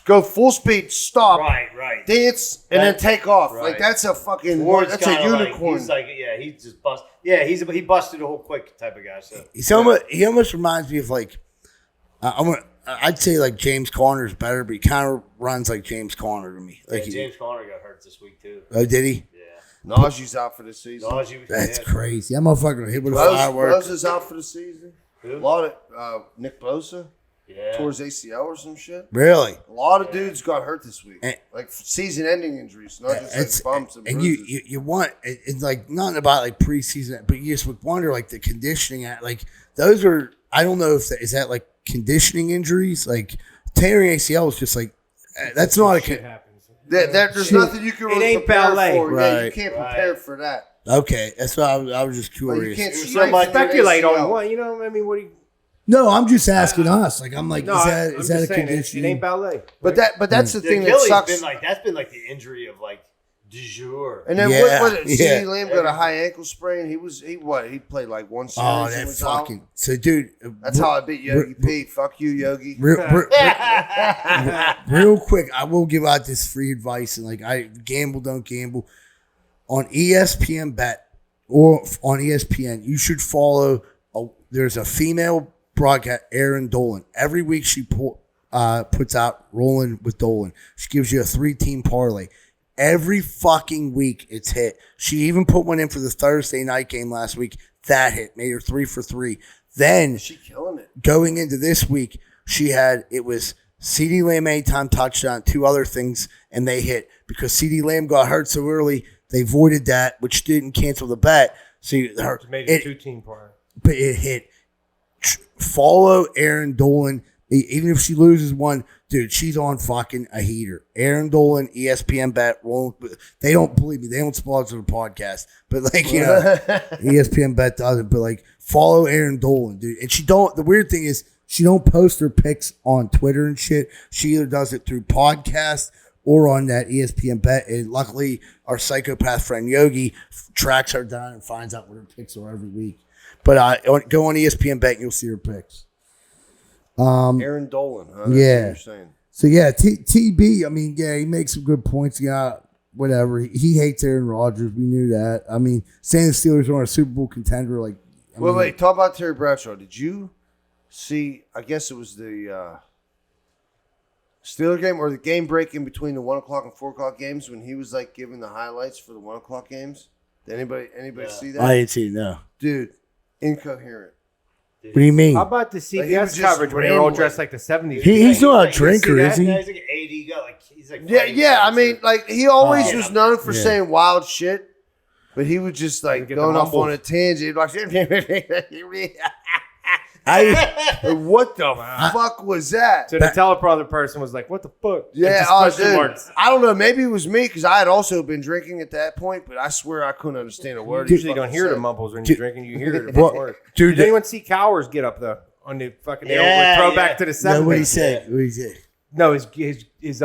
go full speed, stop, Right. dance, and then take off. Right. Like that's a fucking Ward's that's a kinda unicorn. Like, he's like, yeah, he just bust. Yeah, he busted a whole quick type of guy. So he almost reminds me of like I'd say like James Conner's better, but he kind of runs like James Conner to me. Like James Conner got hurt this week too. Oh, did he? Yeah. Najee's out for the season. That's crazy. That motherfucker hit with a firework. Bosa's out for the season. Who? A lot of Nick Bosa Yeah. tore his ACL or some shit. Really? A lot of dudes got hurt this week, And- like season-ending injuries, not just like bumps and and bruises. you want it's like nothing about like preseason, but you just would wonder like the conditioning at like those are I don't know if is that like conditioning injuries like tearing ACL is just like that's not a Shit happens. There's Shit. nothing you can It really ain't prepare ballet. for. Yeah, you Right. can't prepare for that. okay. That's why I was just Like, you curious. can't so much strengthen your Speculate ACL. on what, you know, I mean, what do you... No, I'm just asking us. Like I'm like, No, is I'm that just a saying, conditioning? it ain't ballet. But that's the The thing that Achilles sucks. been like that's been like the injury of like du jour. And then Yeah, what yeah. CeeDee Lamb got a high ankle sprain. He played like one series. Oh, and that was out. fucking so, dude. That's how I beat Yogi P. Fuck you, Yogi. Real quick, I will give out this free advice and like I gamble, don't gamble. On ESPN Bet or on ESPN, you should follow. There's a female broadcast, Erin Dolan. Every week she puts out Rolling with Dolan. She gives you a 3-team parlay. Every fucking week it's hit. She even put one in for the Thursday night game last week. That hit. Made her 3 for 3. Then She killing it. going into this week, it was CeeDee Lamb anytime touchdown, 2 other things, and they hit. Because CeeDee Lamb got hurt so early, they voided that, which didn't cancel the bet. So Made it a 2-team part. but it hit. Follow Erin Dolan. Even if she loses one, dude, she's on fucking a heater. Erin Dolan, ESPN Bet. They don't believe me. They don't sponsor the podcast. But like, you know, ESPN Bet doesn't. But like, follow Erin Dolan, dude. And she don't. The weird thing is, she don't post her picks on Twitter and shit. She either does it through podcast or on that ESPN Bet. And luckily, our psychopath friend Yogi tracks her down and finds out what her picks are every week. But go on ESPN Bet and you'll see her picks. Erin Dolan, huh? That's Yeah. what you're saying. So yeah, TB. I mean, yeah, he makes some good points. Yeah, whatever. He hates Aaron Rodgers. We knew that. I mean, saying the Steelers are a Super Bowl contender, like. Wait. Talk about Terry Bradshaw. Did you see? I guess it was the Steeler game or the game break in between the 1 o'clock and 4 o'clock games when he was like giving the highlights for the 1 o'clock games. Did anybody see that? I didn't see it. No. Dude, incoherent. What do you mean? How about the Like, he was CBS just coverage when they were all rambling. dressed like the 70s? He's not a drinker, that? is he? He's like an 80. He's like Yeah. I mean, like he always Oh. was known for Yeah. saying wild shit, but he would just like Get going the off on mumbles. a tangent. Like, I what the fuck was that? So the teleprompter person was like, what the fuck? Yeah, Just oh, question dude. marks. I don't know. Maybe it was me because I had also been drinking at that point, but I swear I couldn't understand a word. You he usually don't fucking hear the said. mumbles when Dude. you're drinking. You hear it. Well, Well, dude, Did anyone see Cowers get up though on the fucking Yeah, throwback yeah. to the no, what he 70s? said? What he said? No, his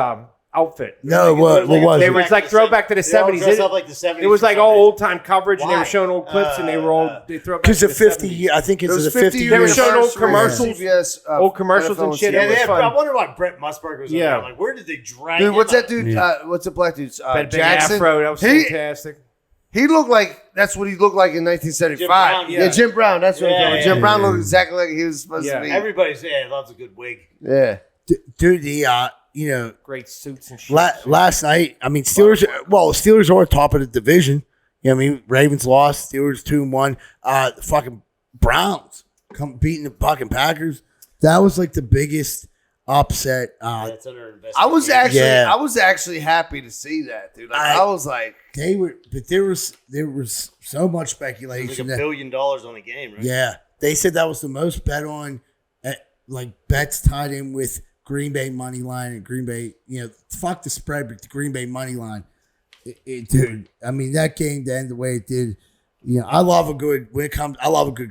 outfit. No, what was They it? were like throwback to the They all 70s. dress up like the 70s. It was like for all some old time coverage, and they Why? were showing old clips, and they were all they throw back Because to the the 50 70s. year, I think It it's was the 50 50 They were years showing old anniversary of commercials. CBS, Old commercials and NFL shit. Yeah, It was I fun. wonder why Brett Musburger was Yeah. like, where did they drag Dude, him what's that up? dude? Yeah. What's the black dude's? That big Jackson. afro, that was He- fantastic. He looked like that's what he looked like in 1975. Jim Brown, yeah. Jim Brown. That's what I'm Yeah, talking about. yeah, Jim Brown yeah. looked exactly like he was supposed Yeah. to be. Everybody's loves a good wig. Yeah. Dude, the Great suits and shit. last night, I mean, Steelers are top of the division. You know what I mean? Ravens lost. Steelers 2-1. Fucking Browns. beating the fucking Packers. That was like the biggest upset. That's under investigation. I was actually happy to see that, dude. Like, I was like, but there was so much It was like speculation. $1 billion on a game, right? Yeah, they said that was the most bet on, like bets tied in with Green Bay money line and Green Bay. Fuck the spread, but the Green Bay money line. Dude, I mean that game to end the way it did. I love a good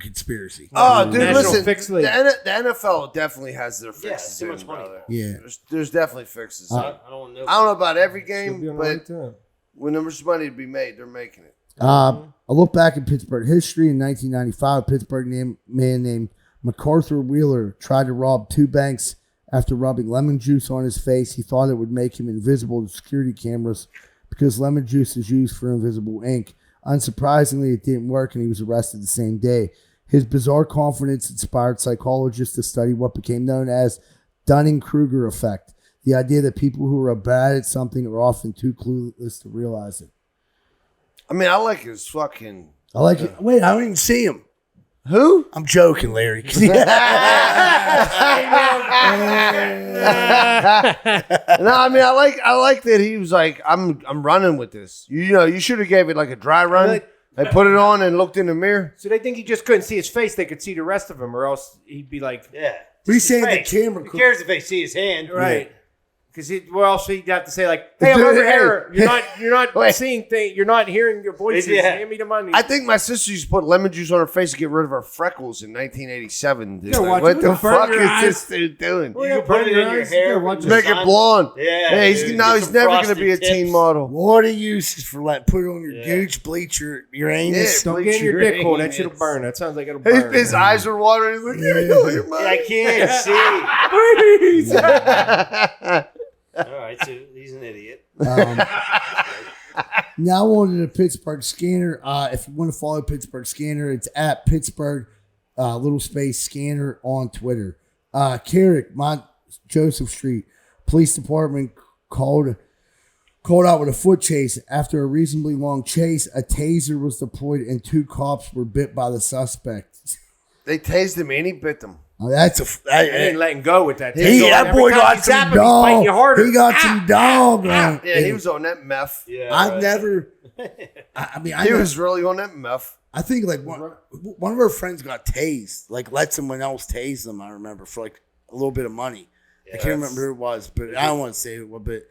conspiracy. oh, dude, National listen, Fix the League. NFL definitely has their fixes. too much in, money. brother. Yeah. There's definitely fixes. I don't know. I don't know about every She'll be game, on the right but time. when there's money to be made, they're making it. I look back at Pittsburgh history in 1995. Pittsburgh man named MacArthur Wheeler tried to rob 2 banks after rubbing lemon juice on his face. He thought it would make him invisible to security cameras because lemon juice is used for invisible ink. Unsurprisingly, it didn't work, and he was arrested the same day. His bizarre confidence inspired psychologists to study what became known as Dunning-Kruger effect, the idea that people who are bad at something are often too clueless to realize it. I mean, I like his fucking. I like it. Wait, I don't even see him. Who? I'm joking, Larry. No, I mean, I like that he was like, I'm running with this. You should have gave it like a dry run. Really? I put it on and looked in the mirror. So they think he just couldn't see his face. They could see the rest of him, or else he'd be like, Yeah. We saying the Face. camera. Who cares if they see his hand? right. Because he'd have to say like, "Hey, I'm over here. You're not Wait. seeing things. You're not hearing your voices. Yeah. Hand me the money." I think my sister used to put lemon juice on her face to get rid of her freckles in 1987. Dude. Yeah, Like, watch what it. the Burn fuck your is eyes. this dude doing? Well, You yeah, can put burn it your in your eyes. hair. Yeah, watch with it. the Make it sun. blonde. Yeah, he's dude, now get he's some never going to frosted be a tips. teen model. What he uses for put it on your Yeah. gooch, bleach your anus. Yeah, Don't get in your bleach dick hole. That your shit'll anus. burn. That sounds like it'll burn. His eyes are watering. He's like, give me all your Yeah, money. I can't see. Please. All right, so he's an idiot. Now on to the Pittsburgh Scanner. If you want to follow Pittsburgh Scanner, it's at Pittsburgh little space Scanner on Twitter. Carrick, Joseph Street Police Department called out with a foot chase. After a reasonably long chase, a taser was deployed and 2 cops were bit by the suspect. They tased him and he bit them. Oh, that's I ain't letting go with that. that boy got some dog. He got some dog. Yeah, he was on that meth. Yeah, I've right. never. I mean, He was really on that meth. I think like one of our friends got tased. Like let someone else tase them. I remember for like a little bit of money. I can't remember who it was, but I don't want to say it. But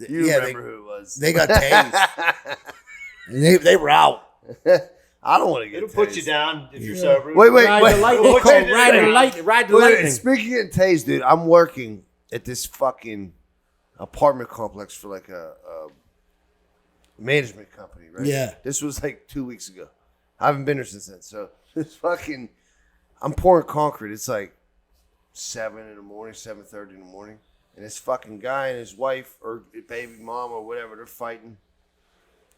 You remember who it was. they got tased, and they were out. I don't want to get It'll tased. put you down if you're sober. Wait. Ride the lightning. What's it Ride the doing? lightning. Ride the Wait, lightning. speaking of tased, dude, I'm working at this fucking apartment complex for like a management company, right? Yeah. This was like 2 weeks ago. I haven't been there since then. So this fucking, I'm pouring concrete. It's like 7 in the morning, 7:30 in the morning. And this fucking guy and his wife or baby mom or whatever, they're fighting.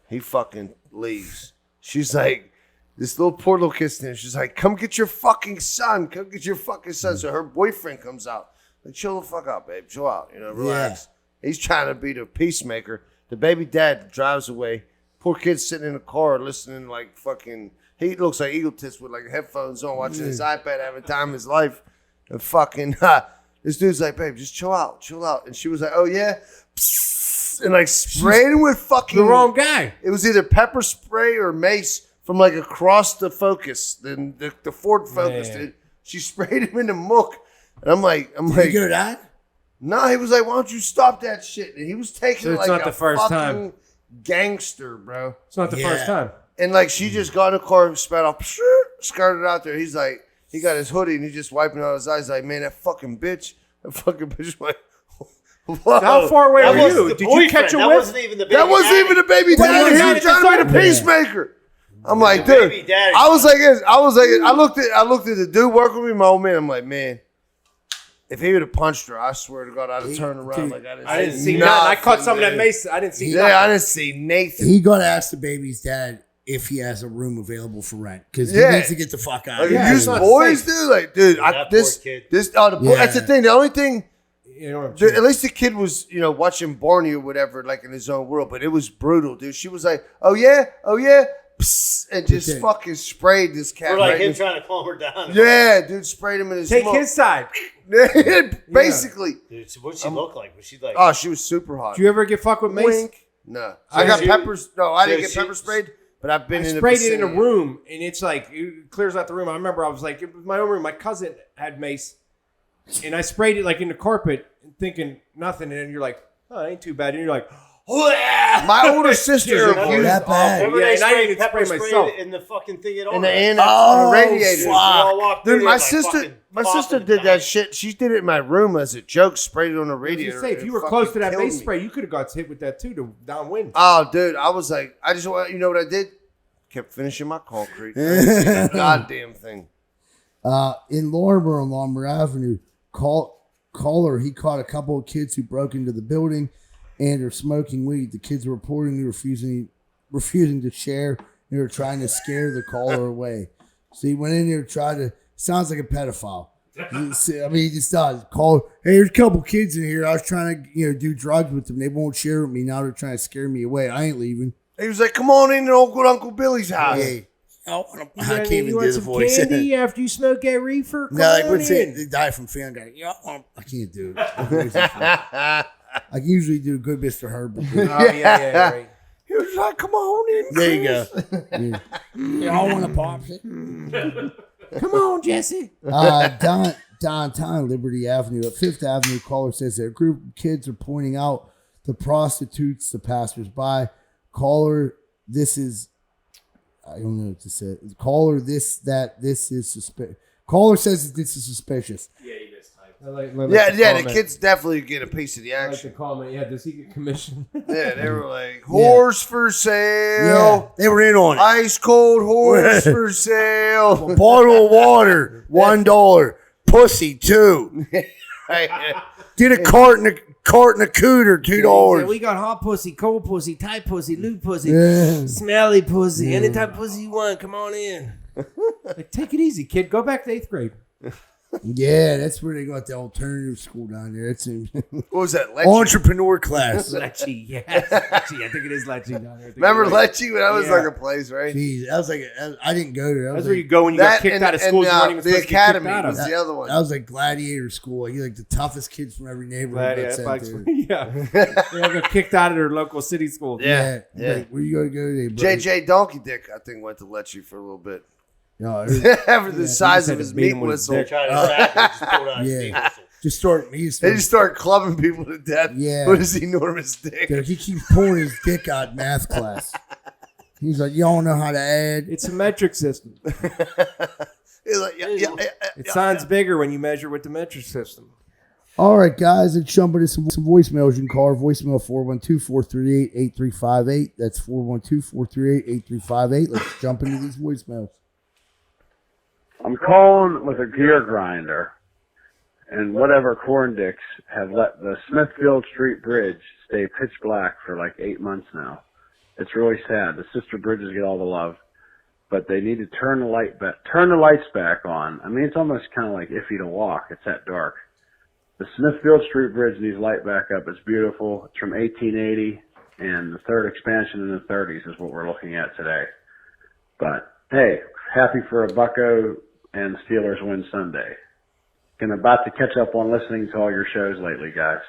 He fucking leaves. She's like, this poor little kid's there. She's like, come get your fucking son. Come get your fucking son. So her boyfriend comes out. Like, chill the fuck out, babe. Chill out. Relax. Yeah. He's trying to be the peacemaker. The baby dad drives away. Poor kid's sitting in the car listening like fucking, he looks like egotist with like headphones on, watching his iPad, having time of his life. And fucking, this dude's like, babe, just chill out. And she was like, oh yeah? Psst, and like sprayed him with fucking. The wrong guy. It was either pepper spray or mace from like across the Focus, the Ford Focus, Man. dude. She sprayed him in the muck. And I'm like, You hear that? no, he was like, why don't you stop that shit? And he was taking So it it's like not a the first fucking time. gangster, bro. It's not the first time. And like she just got in the car and spat off, skirted out there. He's like, he got his hoodie and he's just wiping out his eyes. Like, man, that fucking bitch went. Whoa. How far away That were was you? the Did you boyfriend. catch a That whiff? wasn't even the baby That wasn't daddy. even the baby Well, daddy. you He got was it trying to be the to peacemaker. I'm like, The dude. baby daddy. I was like, I looked at the dude working with me, my old man. I'm like, man, if he would have punched her, I swear to God, I'd have turned around like I didn't see nothing, nothing. I caught some of that dude. mace. I didn't see Yeah, nothing. I didn't see Nathan. He got to ask the baby's dad if he has a room available for rent because he Yeah. needs to get the fuck out. Like, of Yeah, here. these it's not boys, safe. dude, like, dude, That poor kid. that's the thing. The only thing, You know what I'm dude, saying? at least the kid was, watching Barney or whatever, like in his own world, but it was brutal, dude. She was like, oh yeah, psst, and just fucking sprayed this cat. Or like right him in- trying to calm her down. Yeah, dude, sprayed him in his Take smoke. his side. Basically. Dude, so what'd she look like? Was she like? Oh, she was super hot. Did you ever get fucked with mace? Wink. No. I got peppers. No, I didn't get pepper sprayed, but I've been I in sprayed the it in a vicinity. room, and it's like it clears out the room. I remember I was like, it was my own room. My cousin had mace, and I sprayed it like in the carpet, thinking nothing, and then you're like, oh, it ain't too bad, and you're like, My older sister Terrible. That bad. Remember Yeah, they and I sprayed didn't pepper spray sprayed myself. in the fucking thing at all. in the annex Oh, on the radiator. We all walked through Dude, there my like sister fucking did that dying. shit. She did it in my room as a joke, sprayed it on the I was radiator. gonna say, if and you were it close to fucking that killed mace me. spray, you could have got hit with that too, to downwind. Oh, dude, I was like, you know what I did? Kept finishing my concrete. Goddamn thing. In Lorimer on Lorimer Avenue, caller, he caught a couple of kids who broke into the building and are smoking weed. The kids were reportedly refusing to share. They were trying to scare the caller away. So he went in there, tried to. Sounds like a pedophile. I mean, he just does. Call. Hey, there's a couple kids in here. I was trying to, do drugs with them. They won't share with me. Now they're trying to scare me away. I ain't leaving. He was like, come on in to Uncle Billy's house. Hey, I can't even do the voice. candy after you smoke that reefer? No, like what's it? They die from fan guy. I can't do it. I can usually do good Mr. Herbert. Oh, yeah, right. He was like, come on in, There you go. Y'all want to pop it? Come on, Jesse. Downtown Liberty Avenue at 5th Avenue, caller says that a group of kids are pointing out the prostitutes to passersby. Caller, this is, I don't know what to say. Caller, this is suspicious. Caller says that this is suspicious. Yeah, he missed type. The kids definitely get a piece of the I like the action. comment. Yeah, does he get commission? Yeah, they were like, horse for Yeah, sale. they were in on it. Ice cold horse for sale. Bottle of water, $1. Pussy, $2. Get a carton of cooter, $2. We got hot pussy, cold pussy, tight pussy, lube pussy, Yeah. smelly pussy, any type of pussy you want. Come on in. Like, take it easy, kid. Go back to 8th grade. Yeah, that's where they got the alternative school down there. It's in What was that? Lecce? entrepreneur class. Lecce, yes. Lecce. I think it is Lecce down there. Remember Lecce? That was Yeah. like a place, right? Jeez, I was like, I didn't go there. That's where you go when you got kicked out of school. You weren't even the supposed to get kicked academy out of. was the other one. That was like gladiator school. Like the toughest kids from every neighborhood. Yeah, got sent that's there. yeah. They all got kicked out of their local city school. Yeah. Like, where you gonna go today, bro? JJ Donkey Dick, I think, went to Lecce for a little bit. No, After the size had of to his beat meat him with his whistle. They're trying to attack her, just pulled out his Yeah. meat whistle. just start. They just start clubbing people to death Yeah. with his enormous dick. Dude, he keeps pulling his dick out in math class. He's like, you don't know how to add. It's a metric system. He's like, It sounds bigger when you measure with the metric system. All right, guys, let's jump into some voicemails. You can call our voicemail 412-438-8358. That's 412-438-8358. Let's jump into these voicemails. I'm calling with a gear grinder, and whatever corn dicks have let the Smithfield Street Bridge stay pitch black for like 8 months now. It's really sad. The sister bridges get all the love, but they need to turn the lights back on. I mean, it's almost kind of like iffy to walk. It's that dark. The Smithfield Street Bridge needs light back up. It's beautiful. It's from 1880, and the third expansion in the 30s is what we're looking at today. But hey, happy for a bucko and Steelers win Sunday. And about to catch up on listening to all your shows lately, guys.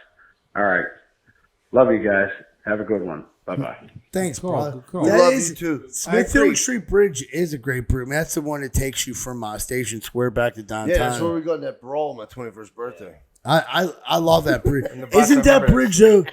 All right. Love you guys. Have a good one. Bye-bye. Thanks, brother. Good call. That love is- you too. Smithfield Street Bridge is a great bridge. That's the one that takes you from Station Square back to downtown. Yeah, that's where we got in that brawl on my 21st birthday. I love that bridge. bus Isn't that remember bridge though?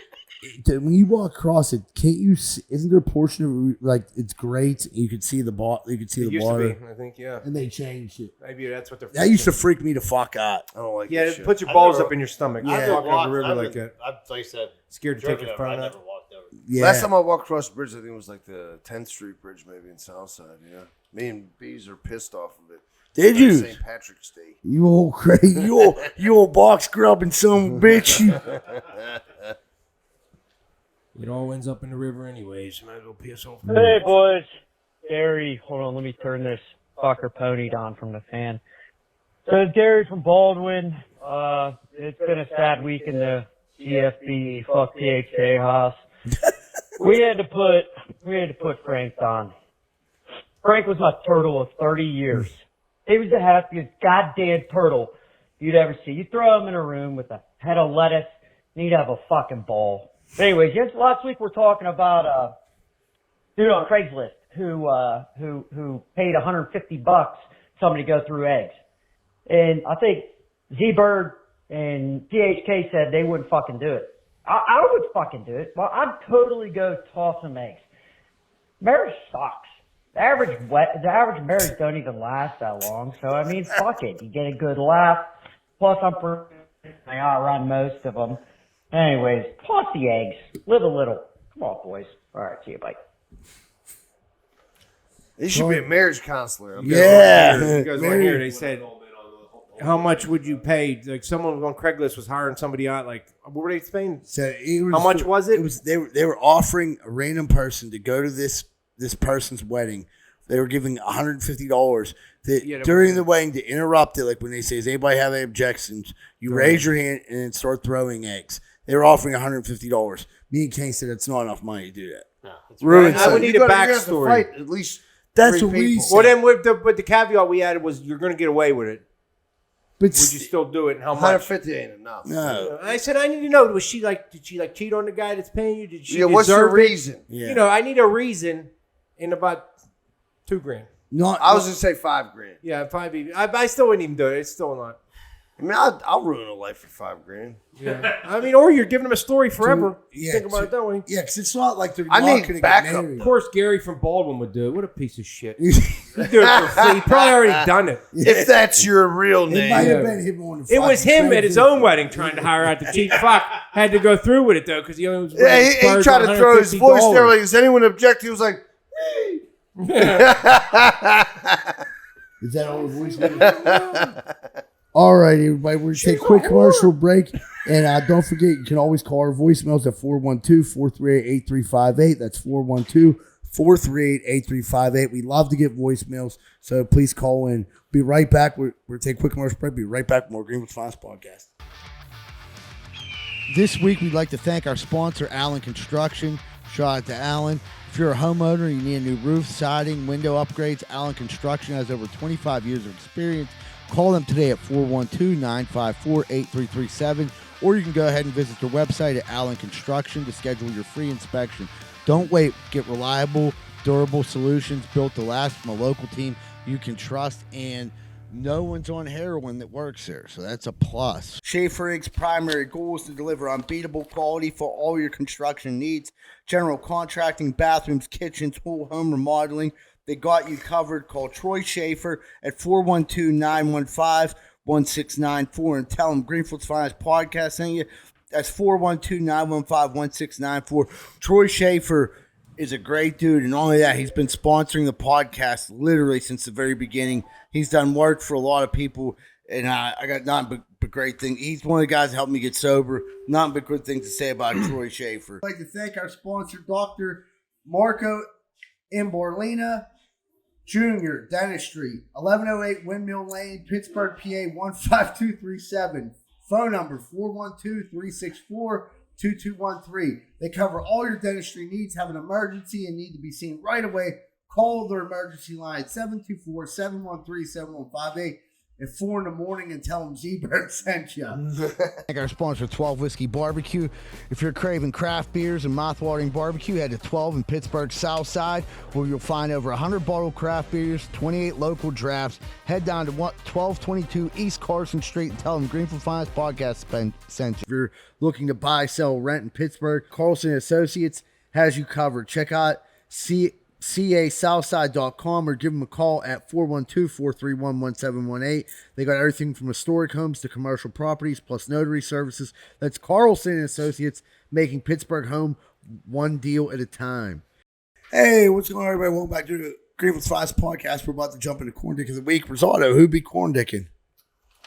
When you walk across it, can't you? Isn't there a portion of it like it's great? You could see the you could see It the used water, to be, I think, yeah. and they changed it. Maybe that's what they're. That used to freak me the fuck out. I don't like Yeah, that it shit. puts your I've balls never- up in your stomach. Yeah. Yeah, I've walking over the river like that. I've, like I said, Scared to take driven your over. I phone never out. walked over. Yeah, Last time I walked across the bridge, I think it was like the 10th Street Bridge, maybe in Southside. Yeah, me and Bees are pissed off of it. did Like you? St. Patrick's Day. You old crazy, you old box grubbing some bitch. It all ends up in the river anyways. Might as well piss off. Hey, boys. Gary, hold on. Let me turn this fucker pony down from the fan. So it's Gary from Baldwin. It's been a sad week in the GFP fuck PHA house. We had to put Frank on. Frank was my turtle of 30 years. He was the happiest goddamn turtle you'd ever see. You throw him in a room with a head of lettuce, and he'd have a fucking ball. But anyways, just last week we're talking about a dude on Craigslist who paid $150 somebody to go through eggs. And I think Z-Bird and PHK said they wouldn't fucking do it. I would fucking do it. Well, I'd totally go toss some eggs. Marriage sucks. The average marriage don't even last that long. So, I mean, fuck it. You get a good laugh. Plus, I outrun most of them. Anyways, toss the eggs. Live a little. Come on, boys. All right, see you. Bye. He should be a marriage counselor. Yeah. You guys weren't here. They said, how much would you pay? Like someone on Craigslist was hiring somebody out. Like, what were they saying? So How much was it? They were offering a random person to go to this person's wedding. They were giving $150 during the wedding to interrupt it. Like when they say, "Does anybody have any objections?" You raise your hand and then start throwing eggs. They were offering $150. Me and Kane said it's not enough money to do that. No, it's Ruined. I would need a backstory. At least That's three what we people. said. Well, then with the caveat we added was you're going to get away with it. But Would you still do it? And how much? 150 ain't enough. no. I said I need to know. Did she cheat on the guy that's paying you? Did she? What's the deserve it? reason? Yeah. You know, I need a reason in about $2,000. Not. I was gonna say $5,000. Yeah, $5,000. I still wouldn't even do it. It's still not. I mean, I'll ruin a life for $5,000. Yeah. I mean, or you're giving them a story forever. Yeah, Think about it that way. Yeah, because it's not like they're I not need going to get backup. married. Of course, Gary from Baldwin would do it. What a piece of shit. He'd do it for free. He probably already done it. If that's your real It might name. have been him on the It was fucking him at his Craigslist. own wedding trying to hire out the cheap fuck. Had to go through with it though because he only was. Yeah, he tried to throw his voice there. Like, does anyone object? He was like, Is that all the voice? All right, everybody. We're going to take a quick commercial break. And don't forget, you can always call our voicemails at 412-438-8358. That's 412-438-8358. We love to get voicemails, so please call in. Be right back. We're going to take a quick commercial break. Be right back with more Greenfield's Finest Podcast. This week, we'd like to thank our sponsor, Allen Construction. Shout out to Allen. If you're a homeowner, you need a new roof, siding, window upgrades, Allen Construction has over 25 years of experience. Call them today at 412-954-8337, or you can go ahead and visit their website at Allen Construction to schedule your free inspection. Don't wait. Get reliable, durable solutions built to last from a local team you can trust, and no one's on heroin that works there, so that's a plus. Schaefer Inc.'s primary goal is to deliver unbeatable quality for all your construction needs. General contracting, bathrooms, kitchens, whole home remodeling. They got you covered. Call Troy Schaefer at 412-915-1694 and tell them Greenfield's Finest Podcast sent you. That's 412-915-1694. Troy Schaefer is a great dude, and not only that, he's been sponsoring the podcast literally since the very beginning. He's done work for a lot of people, and I got nothing but great things. He's one of the guys that helped me get sober. Nothing but good things to say about Troy Schaefer. I'd like to thank our sponsor, Dr. Marco Imborlina Jr., Dentistry, 1108 Windmill Lane, Pittsburgh, PA 15237. Phone number 412-364-2213. They cover all your dentistry needs. Have an emergency and need to be seen right away. Call their emergency line 724-713-7158 at 4 in the morning and tell them Z-Bird sent you. Thank our sponsor, 12 Whiskey Barbecue. If you're craving craft beers and mouth-watering barbecue, head to 12 in Pittsburgh South Side, where you'll find over 100 bottled craft beers, 28 local drafts. Head down to 1222 East Carson Street and tell them Greenfield Finest Podcast sent you. If you're looking to buy, sell, rent in Pittsburgh, Carlson Associates has you covered. Check out casouthside.com or give them a call at 412-431-1718. They got everything from historic homes to commercial properties plus notary services. That's Carlson and Associates, making Pittsburgh home one deal at a time. Hey, what's going on, everybody? Welcome back to the Greenfield's Finest Podcast. We're about to jump into Corn Dick of the Week. Rosado, who'd be Corn Dicking?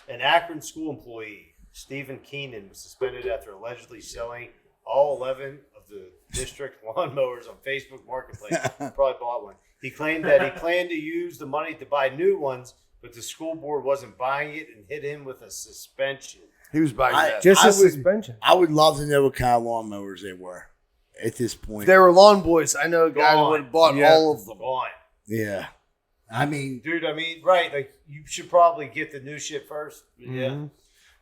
An Akron school employee, Stephen Keenan, was suspended after allegedly selling all 11 of the district lawnmowers on Facebook Marketplace. Probably bought one. He claimed that he planned to use the money to buy new ones, but the school board wasn't buying it and hit him with a suspension. He was buying that. Just a suspension. I would love to know what kind of lawnmowers they were at this point. They were lawn boys. I know a guy who would have bought all of them. Gone. Yeah. I mean, dude. I mean, right? Like you should probably get the new shit first. Yeah.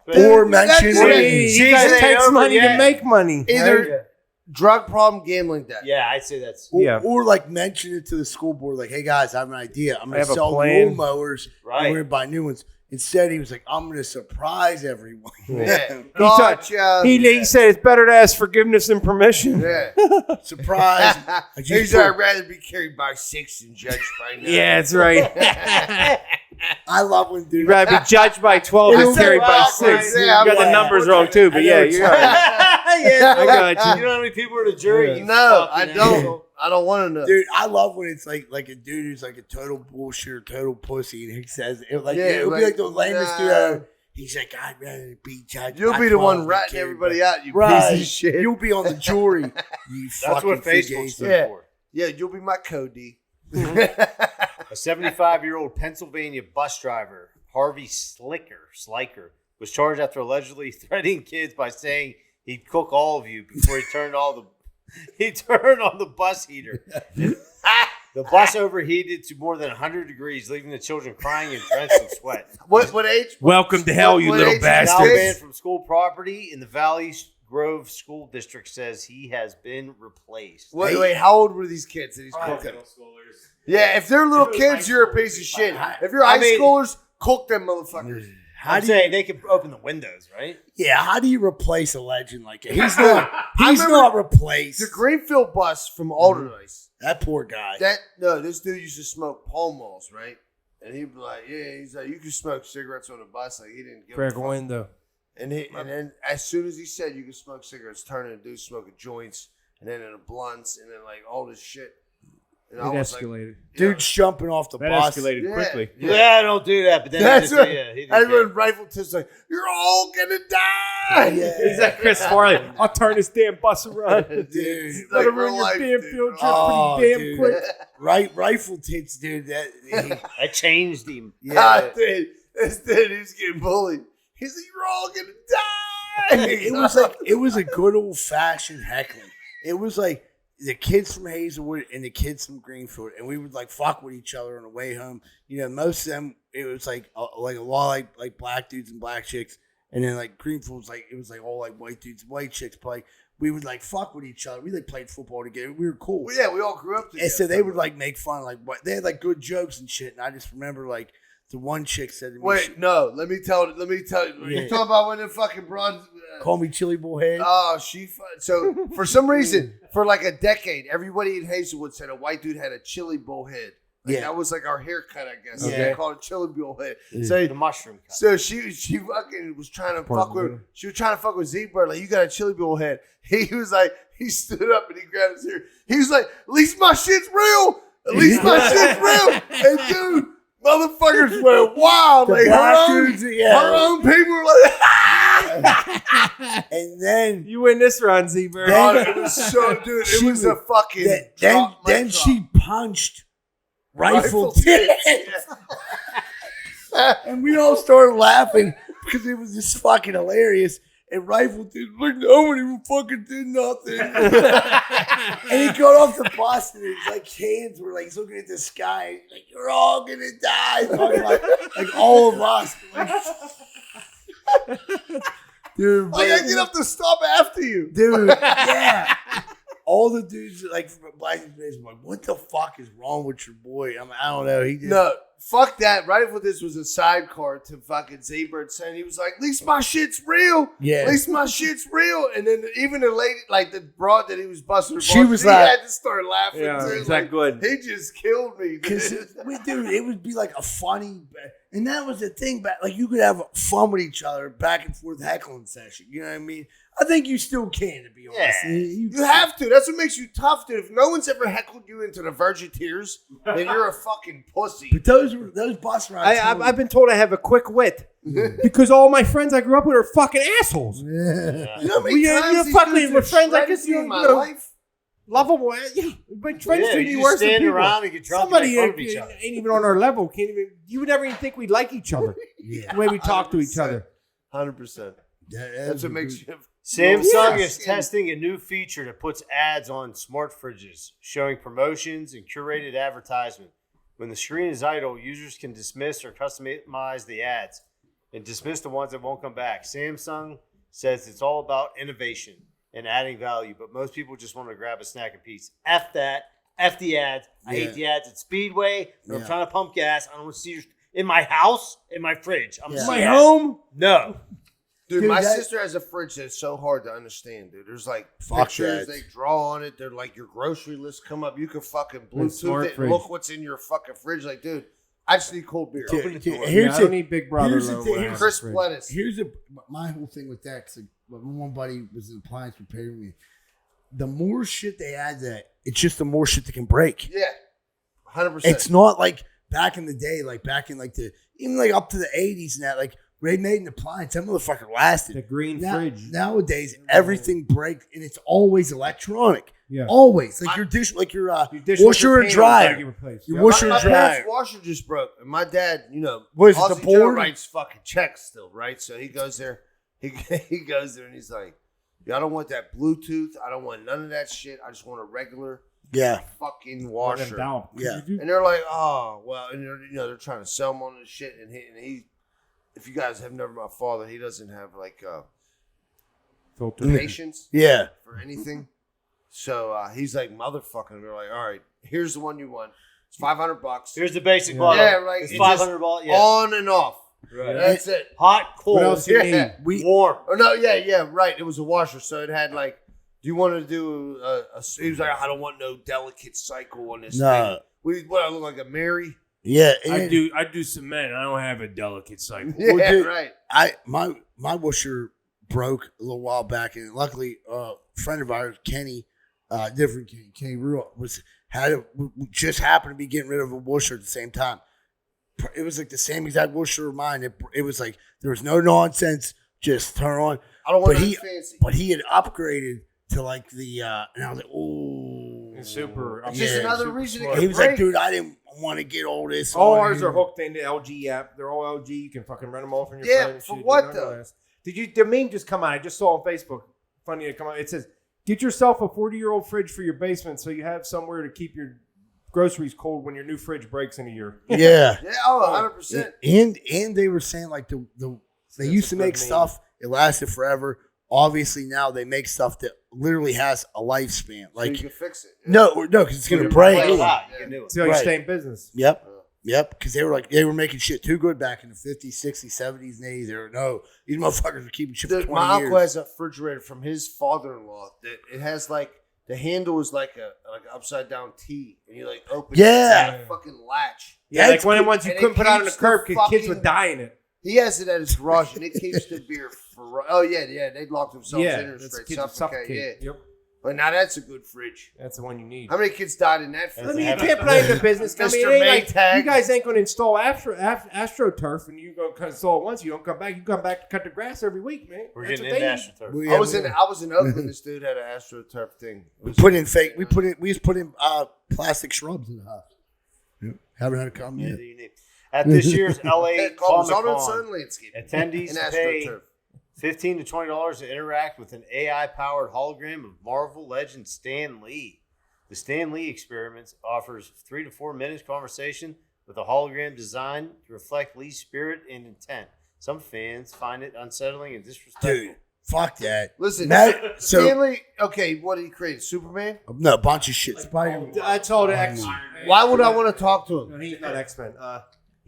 But- or mention You guys takes money to make money. Either drug problem, gambling debt. Yeah, I'd say that's. or like mention it to the school board, like, hey guys, I have an idea. I'm going to have a sell plan. lawnmowers. Right. And we're going to buy new ones. Instead, he was like, I'm going to surprise everyone. Yeah. Gotcha. He said it's better to ask forgiveness than permission. Yeah. Surprise. He's I'd rather be carried by 6 than judged by 9. Yeah, that's right. I love when dudes. You'd rather be judged by 12 than carried by 6. You got the numbers wrong too, but yeah, you're right. I got You know how many people are in the jury? You No, I fucking don't. asshole. I don't want to know. Dude, I love when it's like a dude who's like a total bullshit, total pussy, and he says it like it'll be like the lamest dude ever. He's like, I'd rather be judged. You'll by be the 12 one than ratting carried everybody by-" out, you Right. piece of shit. You'll be on the jury. You That's fucking what Facebook fugazi. stood Yeah. for. Yeah, you'll be my Cody. A 75-year-old Pennsylvania bus driver, Harvey Sliker, was charged after allegedly threatening kids by saying he'd cook all of you before he turned on the bus heater. The bus overheated to more than 100 degrees, leaving the children crying and drenched in sweat. What age? Welcome to hell, you What little age is Now Bastards. bastard. banned from school property in the Valley Grove School District says he has been replaced. Wait, how old were these kids that he's cooking? Yeah, if they're little kids, you're a piece of shit. If you're high schoolers, cook them motherfuckers. I'm saying they can open the windows, right? Yeah, how do you replace a legend like that? He's not. He's not replaced. The Greenfield bus from Alderdice. That poor guy. This dude used to smoke Pall Malls, right? And he'd be like, he's like, you can smoke cigarettes on a bus. Like, he didn't give Crack a a fuck. window. And then as soon as he said you can smoke cigarettes, turning to dudes smoking joints, and then in the blunts, and then like all this shit. And It I was like, escalated. Dude's jumping off the That bus. escalated Yeah. quickly. Yeah, don't do that. But then That's what. he didn't Everyone care. rifle tips like, you're all gonna die. Yeah. He's like Chris Farley. I'll turn this damn bus around. Dude. Like Let him ruin real your life, damn dude. field trip Oh, pretty damn dude. quick. Right, rifle tits, dude. That changed him. God, dude, this dude, he's getting bullied. He's like, you're all gonna die. it was a good old fashioned heckling. It was like the kids from Hazelwood and the kids from Greenfield, and we would like fuck with each other on the way home. You know, most of them it was like a lot like black dudes and black chicks, and then like Greenfield was like it was like all like white dudes and white chicks. But like we would like fuck with each other. We like played football together. We were cool. Well, yeah, we all grew up together. And so they would like make fun, like what they had like good jokes and shit. And I just remember like the one chick said to me, Wait, no, let me tell you. Yeah. You talking about when the fucking broad. "Call me Chili Bullhead." Oh, so for some reason, for like a decade, everybody in Hazelwood said a white dude had a chili bullhead. Like, Yeah. that was like our haircut, I guess. Okay. They called it chili bullhead. The mushroom cut. So she fucking was trying to fuck with. She was trying to fuck with Z-Bird. Like, you got a chili bullhead. He was like, he stood up and he grabbed his hair. He was like, at least my shit's real. At least my shit's real. And dude, motherfuckers went wild. The Like black her dudes, yeah. own people were like, And then You win this round, Z-Bird. oh, it was so, dude, it was a fucking. then mic drop. she punched Rifle Tits. And we all started laughing because it was just fucking hilarious. And Rifle Tits like, no one even fucking did nothing. And he got off the bus and his like hands were like he's looking at the sky, like, you're all gonna die. Talking like all of us. Like, dude, Like, I get up to stop after you. dude, yeah. All the dudes like from Black and Face were like, what the fuck is wrong with your boy? I don't know. He just, No, fuck that. Rifle This was a sidecar to fucking Z-Bird saying he was like, at least my shit's real. Yeah. At least my shit's real. And then even the lady, like the broad that he was busting her She balls, was she like- had to start laughing Yeah, too. is that good? He just killed me. Because, dude, it would be like a funny, and that was the thing. Back, like you could have fun with each other, back and forth heckling session. You know what I mean? I think you still can, to be honest. Yeah. You have to. That's what makes you tough, dude. If no one's ever heckled you into the verge of tears, then you're a fucking pussy. But those bus rides. I've been told I have a quick wit because all my friends I grew up with are fucking assholes. You know how many Well, times you're these fucking dudes with have friends, I shredded guess me you in my know, life. Lovable, yeah. My friends Yeah, treat you me just worse than stand people. around and get drunk and Somebody make fun of each other. ain't even on our level. Can't even. You would never even think we'd like each other. Yeah. The way we talk to each other. 100%. That's what makes you. Samsung Yes. is testing a new feature that puts ads on smart fridges, showing promotions and curated advertisement, When the screen is idle, users can dismiss or customize the ads and dismiss the ones that won't come back. Samsung says it's all about innovation and adding value, but most people just want to grab a snack and piece. F that. F the ads. I hate the ads at Speedway. I'm trying to pump gas. I don't want to see your in my house, in my fridge. I'm my home? No. Dude, my sister has a fridge that's so hard to understand, dude. There's like pictures they draw on it. They're like your grocery list come up. You can fucking Bluetooth it and look what's in your fucking fridge. Like, dude, I just need cold beer. I don't need Big Brother. Crisp lettuce. Here's my whole thing with that. Cause like, one buddy was an appliance repair with me. The more shit they add to that, it's just the more shit that can break. Yeah, 100%. It's not like back in the day, like back in like even like up to the 80s and that, like Ray made an appliance, that motherfucker lasted. The green fridge. Nowadays, everything breaks and it's always electronic. Yeah. Always. Like your washer and dryer. Your washer and dryer. My parents' washer just broke. And my dad, what is it, the board? Writes fucking checks still, right? So he goes there. He goes there and he's like, I don't want that Bluetooth. I don't want none of that shit. I just want a regular fucking washer. Yeah. And they're like, oh, well, and they're trying to sell him on this shit. And he, if you guys have never met my father, he doesn't have like patience for anything. So he's like, motherfucking. And we're like, all right, here's the one you want. It's $500. Here's the basic model. Yeah, right. It's $500. Yeah. On and off. Right. That's it. Hot, cold. What else you need? Warm. Oh no, yeah, right. It was a washer, so it had like. Do you want to do he was like, I don't want no delicate cycle on this thing. What I look like a Mary? Yeah, I do cement. I don't have a delicate cycle. Yeah, well, dude, right. My washer broke a little while back, and luckily, a friend of ours, Kenny, Kenny Rule, just happened to be getting rid of a washer at the same time. It was like the same exact washer of mine. It was like there was no nonsense. Just turn on. I don't want to be fancy. But he had upgraded to like the and I was like, oh, super. It's just another reason. He was like, dude, I didn't want to get all this. All ours are hooked into LG app. They're all LG. You can fucking run them all from your phone. Yeah, for what though? The meme just come out? I just saw on Facebook. Funny to come out. It says, "Get yourself a 40-year-old fridge for your basement, so you have somewhere to keep your groceries cold when your new fridge breaks in a year." Yeah. Yeah, 100%. And they were saying like they used to make stuff, it lasted forever. Obviously now they make stuff that literally has a lifespan. Like so you can fix it. No, because it's gonna break. See how you stay in business. Yep. Because they were making shit too good back in the 50s, 60s, 70s, and 80s. They were these motherfuckers were keeping shit for 20 my years. uncle has a refrigerator from his father-in-law that it has like the handle is like an upside down T, and you like open it. It's like a fucking latch. Yeah, like one of the ones you couldn't put out on the curb because kids would die in it. He has it at his garage, and it keeps the beer for. Oh yeah, they locked themselves in there straight suffocate. Yeah. Yep. But now that's a good fridge. That's the one you need. How many kids died in that fridge? I mean, you can't play in the business. I mean, it ain't like, you guys ain't going to install AstroTurf, and you go install it once. You don't come back. You come back to cut the grass every week, man. We're getting into AstroTurf. I was in Oakland. This dude had an AstroTurf thing. We put in fake. We just put in plastic shrubs in the house. Yep. Haven't had a come yet. At this year's LA Comic-Con, attendees pay $15 to $20 to interact with an AI-powered hologram of Marvel legend Stan Lee. The Stan Lee Experiment offers 3 to 4 minutes conversation with a hologram designed to reflect Lee's spirit and intent. Some fans find it unsettling and disrespectful. Dude, fuck that. Listen, Stan Lee, okay, what did he create? Superman? No, a bunch of shit. Spider-Man. That's all the X-Men. Why would I want to talk to him? No, he's not X-Men.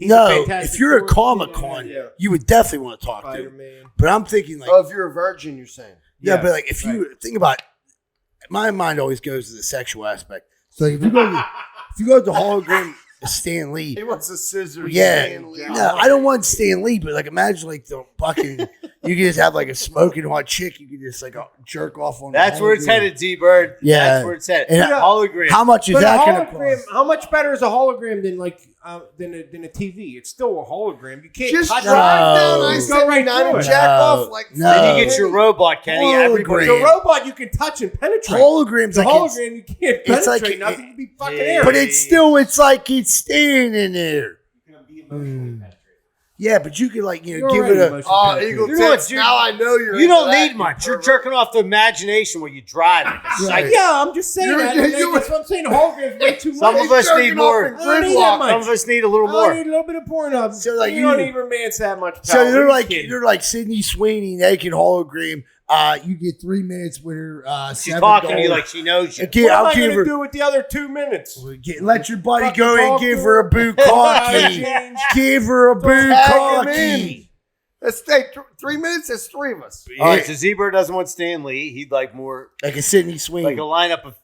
If you're a Comic-Con, you would definitely want to talk to him. But I'm thinking like, if you're a virgin, you're saying. Yeah, but like if you think about it, my mind always goes to the sexual aspect. So if you go to the hologram of Stan Lee, he wants a scissor. Yeah, Stan Lee. No, I don't want Stan Lee, but like imagine like the fucking you can just have like a smoking hot chick. You can just like jerk off on. That's where it's headed, D-Bird. Yeah, that's where it's headed. And hologram. How much is that going to cost? How much better is a hologram than like than a TV? It's still a hologram. You can't just touch drive down I-79 and jack off like. Then you get your robot, Kenny. Everybody. The robot you can touch and penetrate. Holograms. The hologram you can't penetrate. Like nothing can be fucking air. But it's like it's staying in there. Yeah, but you could like You're give already it a. motion Oh, picture. Eagle You know what, tits. dude? Now I know you're. You don't into that, need much. you You're pervert. jerking off the imagination when you drive it. It's Right. like, Yeah, I'm just saying You're- that. you- That's what I'm saying. Hologram's way too Some much. of us jerking need off more. in I don't need that gridlock. much. Some of us need a little I more. need a little bit of porn up. So, like, you don't you- need romance that much. So pal. you're What are like kidding? you're like Sydney Sweeney naked hologram. You get 3 minutes with her. She's $7. talking to you like she knows you. Okay, What am I'll I give going to her. do with the other 2 minutes? Let your buddy Fucking go and talk give to her a her. bukkake. Change. Give her a Tag him in. bukkake. Let's take 3 minutes. That's 3 of us. All right, so Zebra doesn't want Stan Lee. He'd like more, Like a Sydney Sweeney. like a lineup of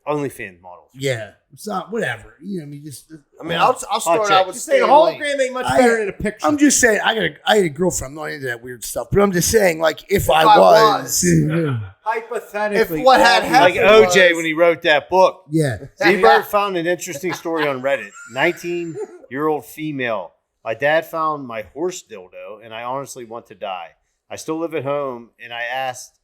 OnlyFans models. Yeah, it's not whatever. You know, I mean, just. I mean, I'll start check. out with Just saying, a Stan Lee. hologram ain't much I- better than a picture. I'm just saying. I had a girlfriend. I'm not into that weird stuff, but I'm just saying, like, if I I was, Hypothetically. If what had Like happened OJ was- when he wrote that book. yeah. Zebra found an interesting story on Reddit. 19-year-old female. My dad found my horse dildo, and I honestly want to die. I still live at home, and I asked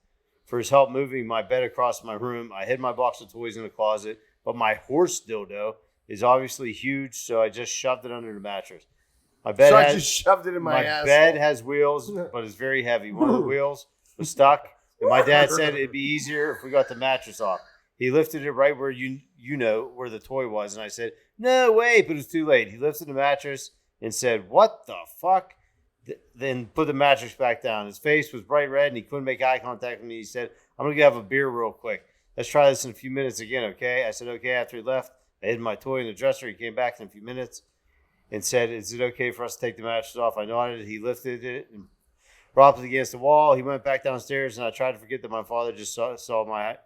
for his help moving my bed across my room. I hid my box of toys in the closet, but my horse dildo is obviously huge, so I just shoved it under the mattress. My bed So I has, just shoved it in my my ass. bed has wheels, but it's very heavy. One of the wheels was stuck, and my dad said it'd be easier if we got the mattress off. He lifted it right where you know where the toy was, and I said, "No way!" But it was too late. He lifted the mattress and said, "What the fuck?" Then put the mattress back down. His face was bright red, and he couldn't make eye contact with me. He said, "I'm gonna go have a beer real quick. Let's try this in a few minutes again, okay?" I said, "Okay." After he left, I hid my toy in the dresser. He came back in a few minutes and said, "Is it okay for us to take the mattress off?" I nodded. He lifted it and propped it against the wall. He went back downstairs, and I tried to forget that my father just saw my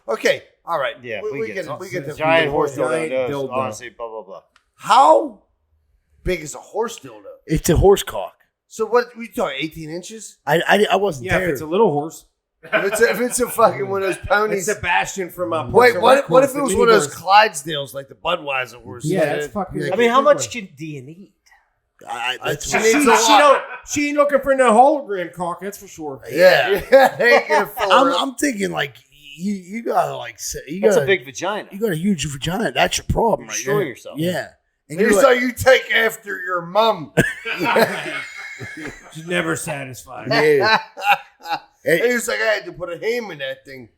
Okay, all right. yeah. we get the giant horse Giant dildo. dildo. Honestly, blah blah blah. How big is a horse dildo? It's a horse cock. So what we talking? 18 inches? I wasn't Yeah, there. if it's a little horse. If it's a fucking one of those It's ponies. Sebastian from Wait, Parks and what Rec if it horse, was the one of those mini Clydesdales, like the Budweiser horses? Yeah, that's fucking. I mean, how much do you need? That's She what- needs a lot. She ain't looking for no hologram cock, that's for sure. Yeah, they ain't gonna fill her up. I'm thinking like you gotta like say you That's got a big vagina. you got a huge vagina. That's your problem, You're right destroying there. yourself. Yeah, and Here's you're how like, you take after your mum. She's never satisfied. yeah. And he was like, I had to put a ham in that thing.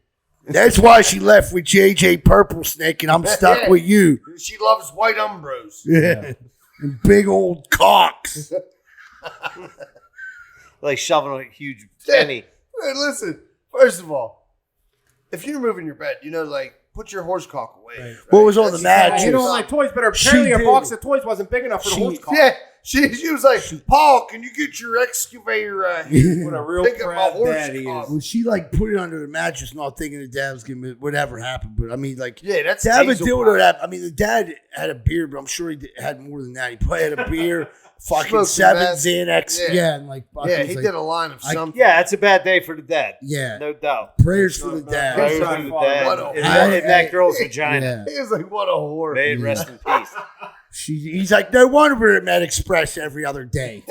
That's why she left with JJ Purple Snake, and I'm stuck Yeah. with you. She loves white Umbros. Yeah, and big old cocks. Like shoving a huge penny. Hey, listen, first of all, if you're moving your bed, like, put your horse cock away. Right. What was on the That's- mattress? You don't like toys, but apparently her did. box of toys wasn't big enough for the She- horse cock. Yeah, she was like, Paul, can you get your excavator What a real pick up my crap horse daddy cock? is. Well, she like put it under the mattress, not thinking the dad was gonna whatever happened. But I mean, like, Yeah, that's to have a nasal dildo pop. that I mean, the dad had a beer, but I'm sure he had more than that. He probably had a beer, fucking Smoked 7 meth. Xanax, Yeah. yeah, and like, fucking Yeah, was he like, did a line of I- something. Yeah, it's a bad day for the dad. yeah. No doubt. Prayers for the dad. Prayers Right. for the dad. What a- And that girl's Yeah. vagina. He was like, what a whore. May it rest in peace. He's like, no wonder we're at Med Express every other day.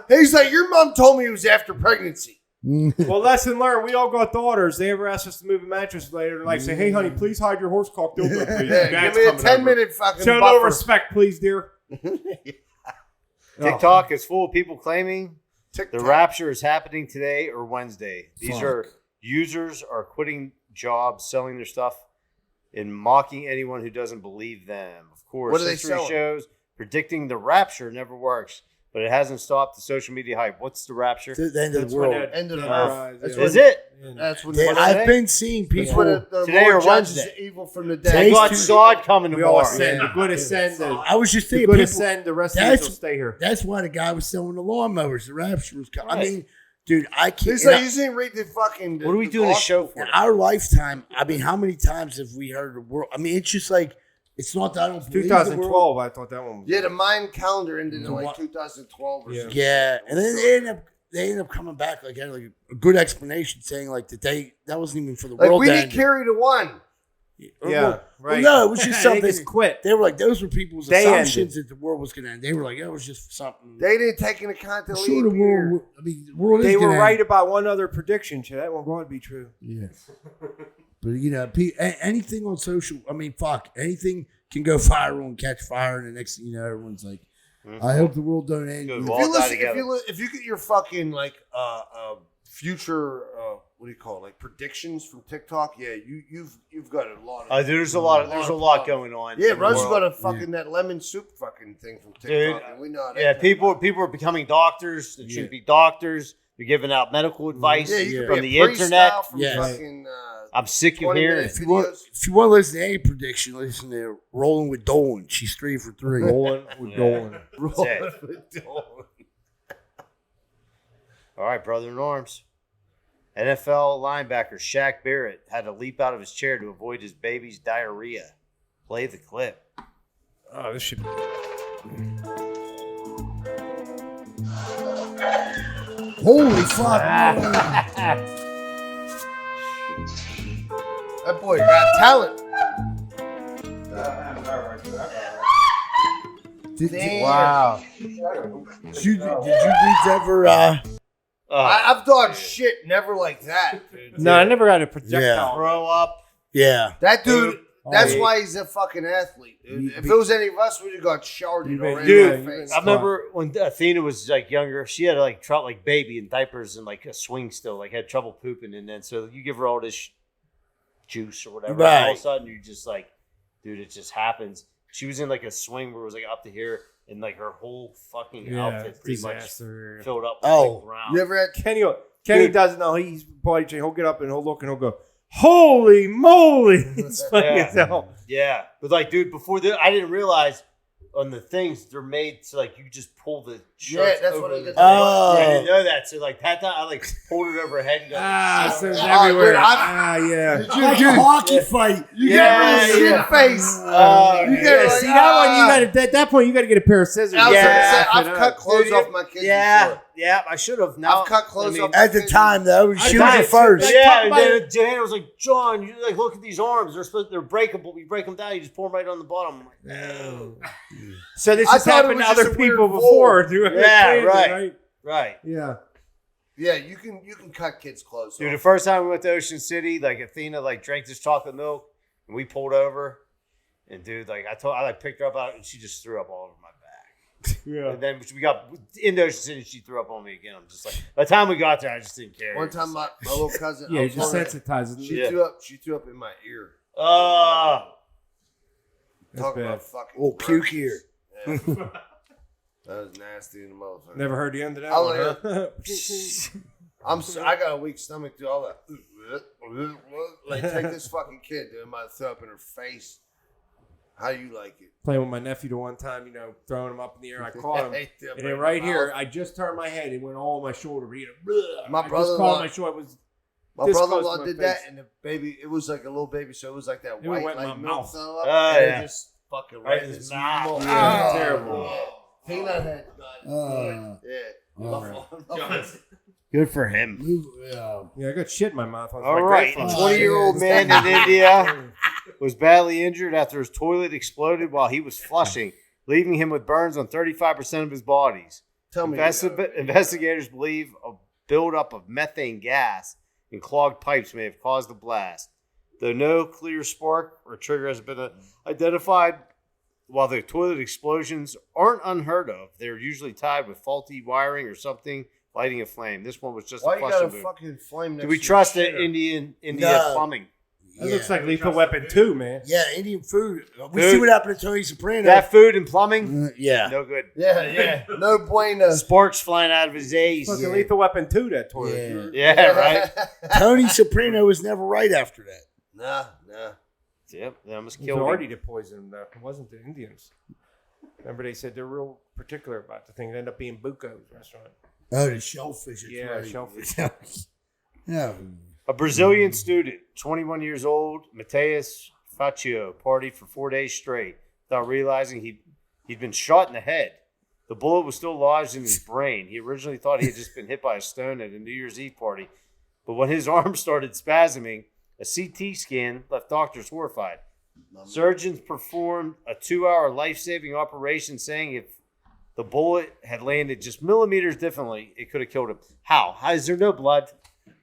He's like, your mom told me it was after pregnancy. Well, lesson learned. We all got daughters. They ever ask us to move a mattress later, like say, "Hey, honey, please hide your horse cock dildo, please." Yeah, Dad's give me a coming over. 10-minute fucking Show no buffer. respect, please, dear. TikTok is full of people claiming the TikTok. rapture is happening today or Wednesday. These Fuck. are users are quitting jobs, selling their stuff, and mocking anyone who doesn't believe them. Of course, What are they history selling? shows predicting the rapture never works, but it hasn't stopped the social media hype. What's the rapture? To the end of That's the when world. that- End of the that earth. rise, That's yeah. Is it? That's when Yeah, What's I've today? been seeing That's people. when the Today Lord or judges Wednesday? evil from the They dead. Today's got Tuesday. God coming We all tomorrow. ascend. The good ascend. I was just The thinking, good people, ascend. The rest of that's- us will stay here. that's why the guy was selling the lawnmowers. The rapture was coming. I Right. mean, dude, I can't. He's and like, you didn't read the fucking. What are we doing a show for? in our lifetime, I mean, how many times have we heard the world? I mean, it's just like, it's not that I don't believe the world. 2012. I thought that one was. Yeah, the Mayan calendar ended in The like what? 2012 or Yeah. something. Yeah, and then they ended up coming back like had like a good explanation saying like that wasn't even for the Like, world. we to didn't end. carry the one. Yeah, Well, right. no, it was just They something. just quit. They were like, those were people's They assumptions that the world was going to end. They were like, it was just something. They didn't take into account the I'm sure the leap year. world. I mean, the world is They were gonna right end. about one other prediction. Should that one going to be true? Yeah. But anything on social, I mean, fuck, anything can go viral and catch fire, and the next thing you know, everyone's like, I hope the world don't end. Good. you. Well, If you all die listen, together. if you get your fucking like future what do you call it, like predictions from TikTok, yeah, you've got a lot of There's a lot going on. yeah, in the Russ world. got a fucking that lemon soup fucking thing from TikTok. Dude, and we know Yeah, that. people are becoming doctors that shouldn't be doctors. They're giving out medical advice Yeah, you from could the be a priest internet. now from Yeah. fucking I'm sick of 20 hearing minute it. If you want to listen to any prediction, listen to Rolling with Dolan. She's 3 for 3. Rolling, we're going. That's it. All right, brother in arms. NFL linebacker Shaq Barrett had to leap out of his chair to avoid his baby's diarrhea. Play the clip. Oh, this should be. Holy fuck! That boy got talent. Wow. Did you reach ever? I've done shit never like that, dude. No, I never got a projectile. Throw up. Yeah. That dude, that's yeah. why he's a fucking athlete, dude. If it was any of us, we'd have got sharded already Dude, in the face. I remember when Athena was like younger, she had like trouble, like baby in diapers and like a swing still, like had trouble pooping, and then so you give her all this juice or whatever, and all of Right. a sudden you just like, dude, it just happens. She was in like a swing where it was like up to here, and like her whole fucking outfit pretty disaster. much filled up with Oh. like, ground. You ever had Kenny doesn't know. He's probably he'll get up and he'll look and he'll go, "Holy moly!" It's funny as hell. Yeah, but like, dude, before I didn't realize on the things they're made to like you just pull the shirts that's over what I the get. Oh. Yeah, I didn't know that. So like that time, I like pulled it over her head and got So it's Oh, everywhere. dude, Yeah. Like a hockey fight. You Yeah, get rid yeah. of shit face. You get See that one? You got at that point. You got to get a pair of scissors. I was Yeah. gonna say, I've Dude, cut clothes dude, off my kids yeah, before. yeah. I should have. Now I've cut clothes off At the time, though, we shoot it first. Yeah, talk and about then Johanna was like, "John, you like look at these arms. They're breakable. We break them down. You just pour them right on the bottom." I'm like, "No." So this I has thought it happened was to just other a weird people fold. before. Dude. Yeah, Crazy, right. Right. Yeah. Yeah, you can cut kids' clothes Dude, the off. first time we went to Ocean City, like Athena like drank this chocolate milk, and we pulled over, and dude, like I picked her up out, and she just threw up all over my back. Yeah. And then we got into Ocean City, she threw up on me again. I'm just like, by the time we got there, I just didn't care. One time, my little cousin, Yeah, I it was just wondering- sensitizes. she Yeah. threw up in my ear. That's Talk bad. about fucking Oh, puke here. Yeah. That was nasty in the motherfucker. Never heard the end of that I'll one, let huh? I got a weak stomach through all that. Like, take this fucking kid, dude. I might throw up in her face. How you like it? Playing with my nephew the one time, throwing him up in the air. I caught him. Hey, dude, And then right here, I just turned my head and went all on my shoulder. My I just brother-in-law- caught my shoulder. It was My this close brother-in-law to my did face. that, and the baby, it was like a little baby, so it was like that It white went in like my milk mouth. throw up, Oh, and yeah. it just fucking Right right in in his his mouth. mouth. Yeah, terrible. Peanut head. Yeah. Good for him. Yeah, I got shit in my mouth. All right, a Oh, 20-year-old yeah. man in India was badly injured after his toilet exploded while he was flushing, leaving him with burns on 35% of his bodies. Tell me. Investigators believe a buildup of methane gas in clogged pipes may have caused the blast. Though no clear spark or trigger has been identified, while the toilet explosions aren't unheard of, they're usually tied with faulty wiring or something lighting a flame. This one was just Why a you got flushing a boom. fucking flame next Do we to trust your the shitter? India No. plumbing? That looks like Lethal Weapon 2, man. Yeah, Indian food. We Dude. see what happened to Tony Soprano. That food and plumbing, Yeah. no good. Yeah. No bueno. Sparks flying out of his A's. Fucking Lethal Weapon 2, that toilet. Yeah. Yeah, right. Tony Soprano was never right after that. Nah. Yep, they almost It was killed already him. to poison him, though. It wasn't the Indians. Remember, they said they're real particular about the thing. It ended up being Buco's restaurant. Oh, the shellfish. that's Yeah, right. shellfish. Yeah. A Brazilian student, 21 years old, Mateus Faccio, partied for 4 days straight without realizing he'd been shot in the head. The bullet was still lodged in his brain. He originally thought he had just been hit by a stone at a New Year's Eve party. But when his arm started spasming, a CT scan left doctors horrified. Surgeons performed a 2-hour life-saving operation, saying if the bullet had landed just millimeters differently, it could have killed him. How? Is there no blood?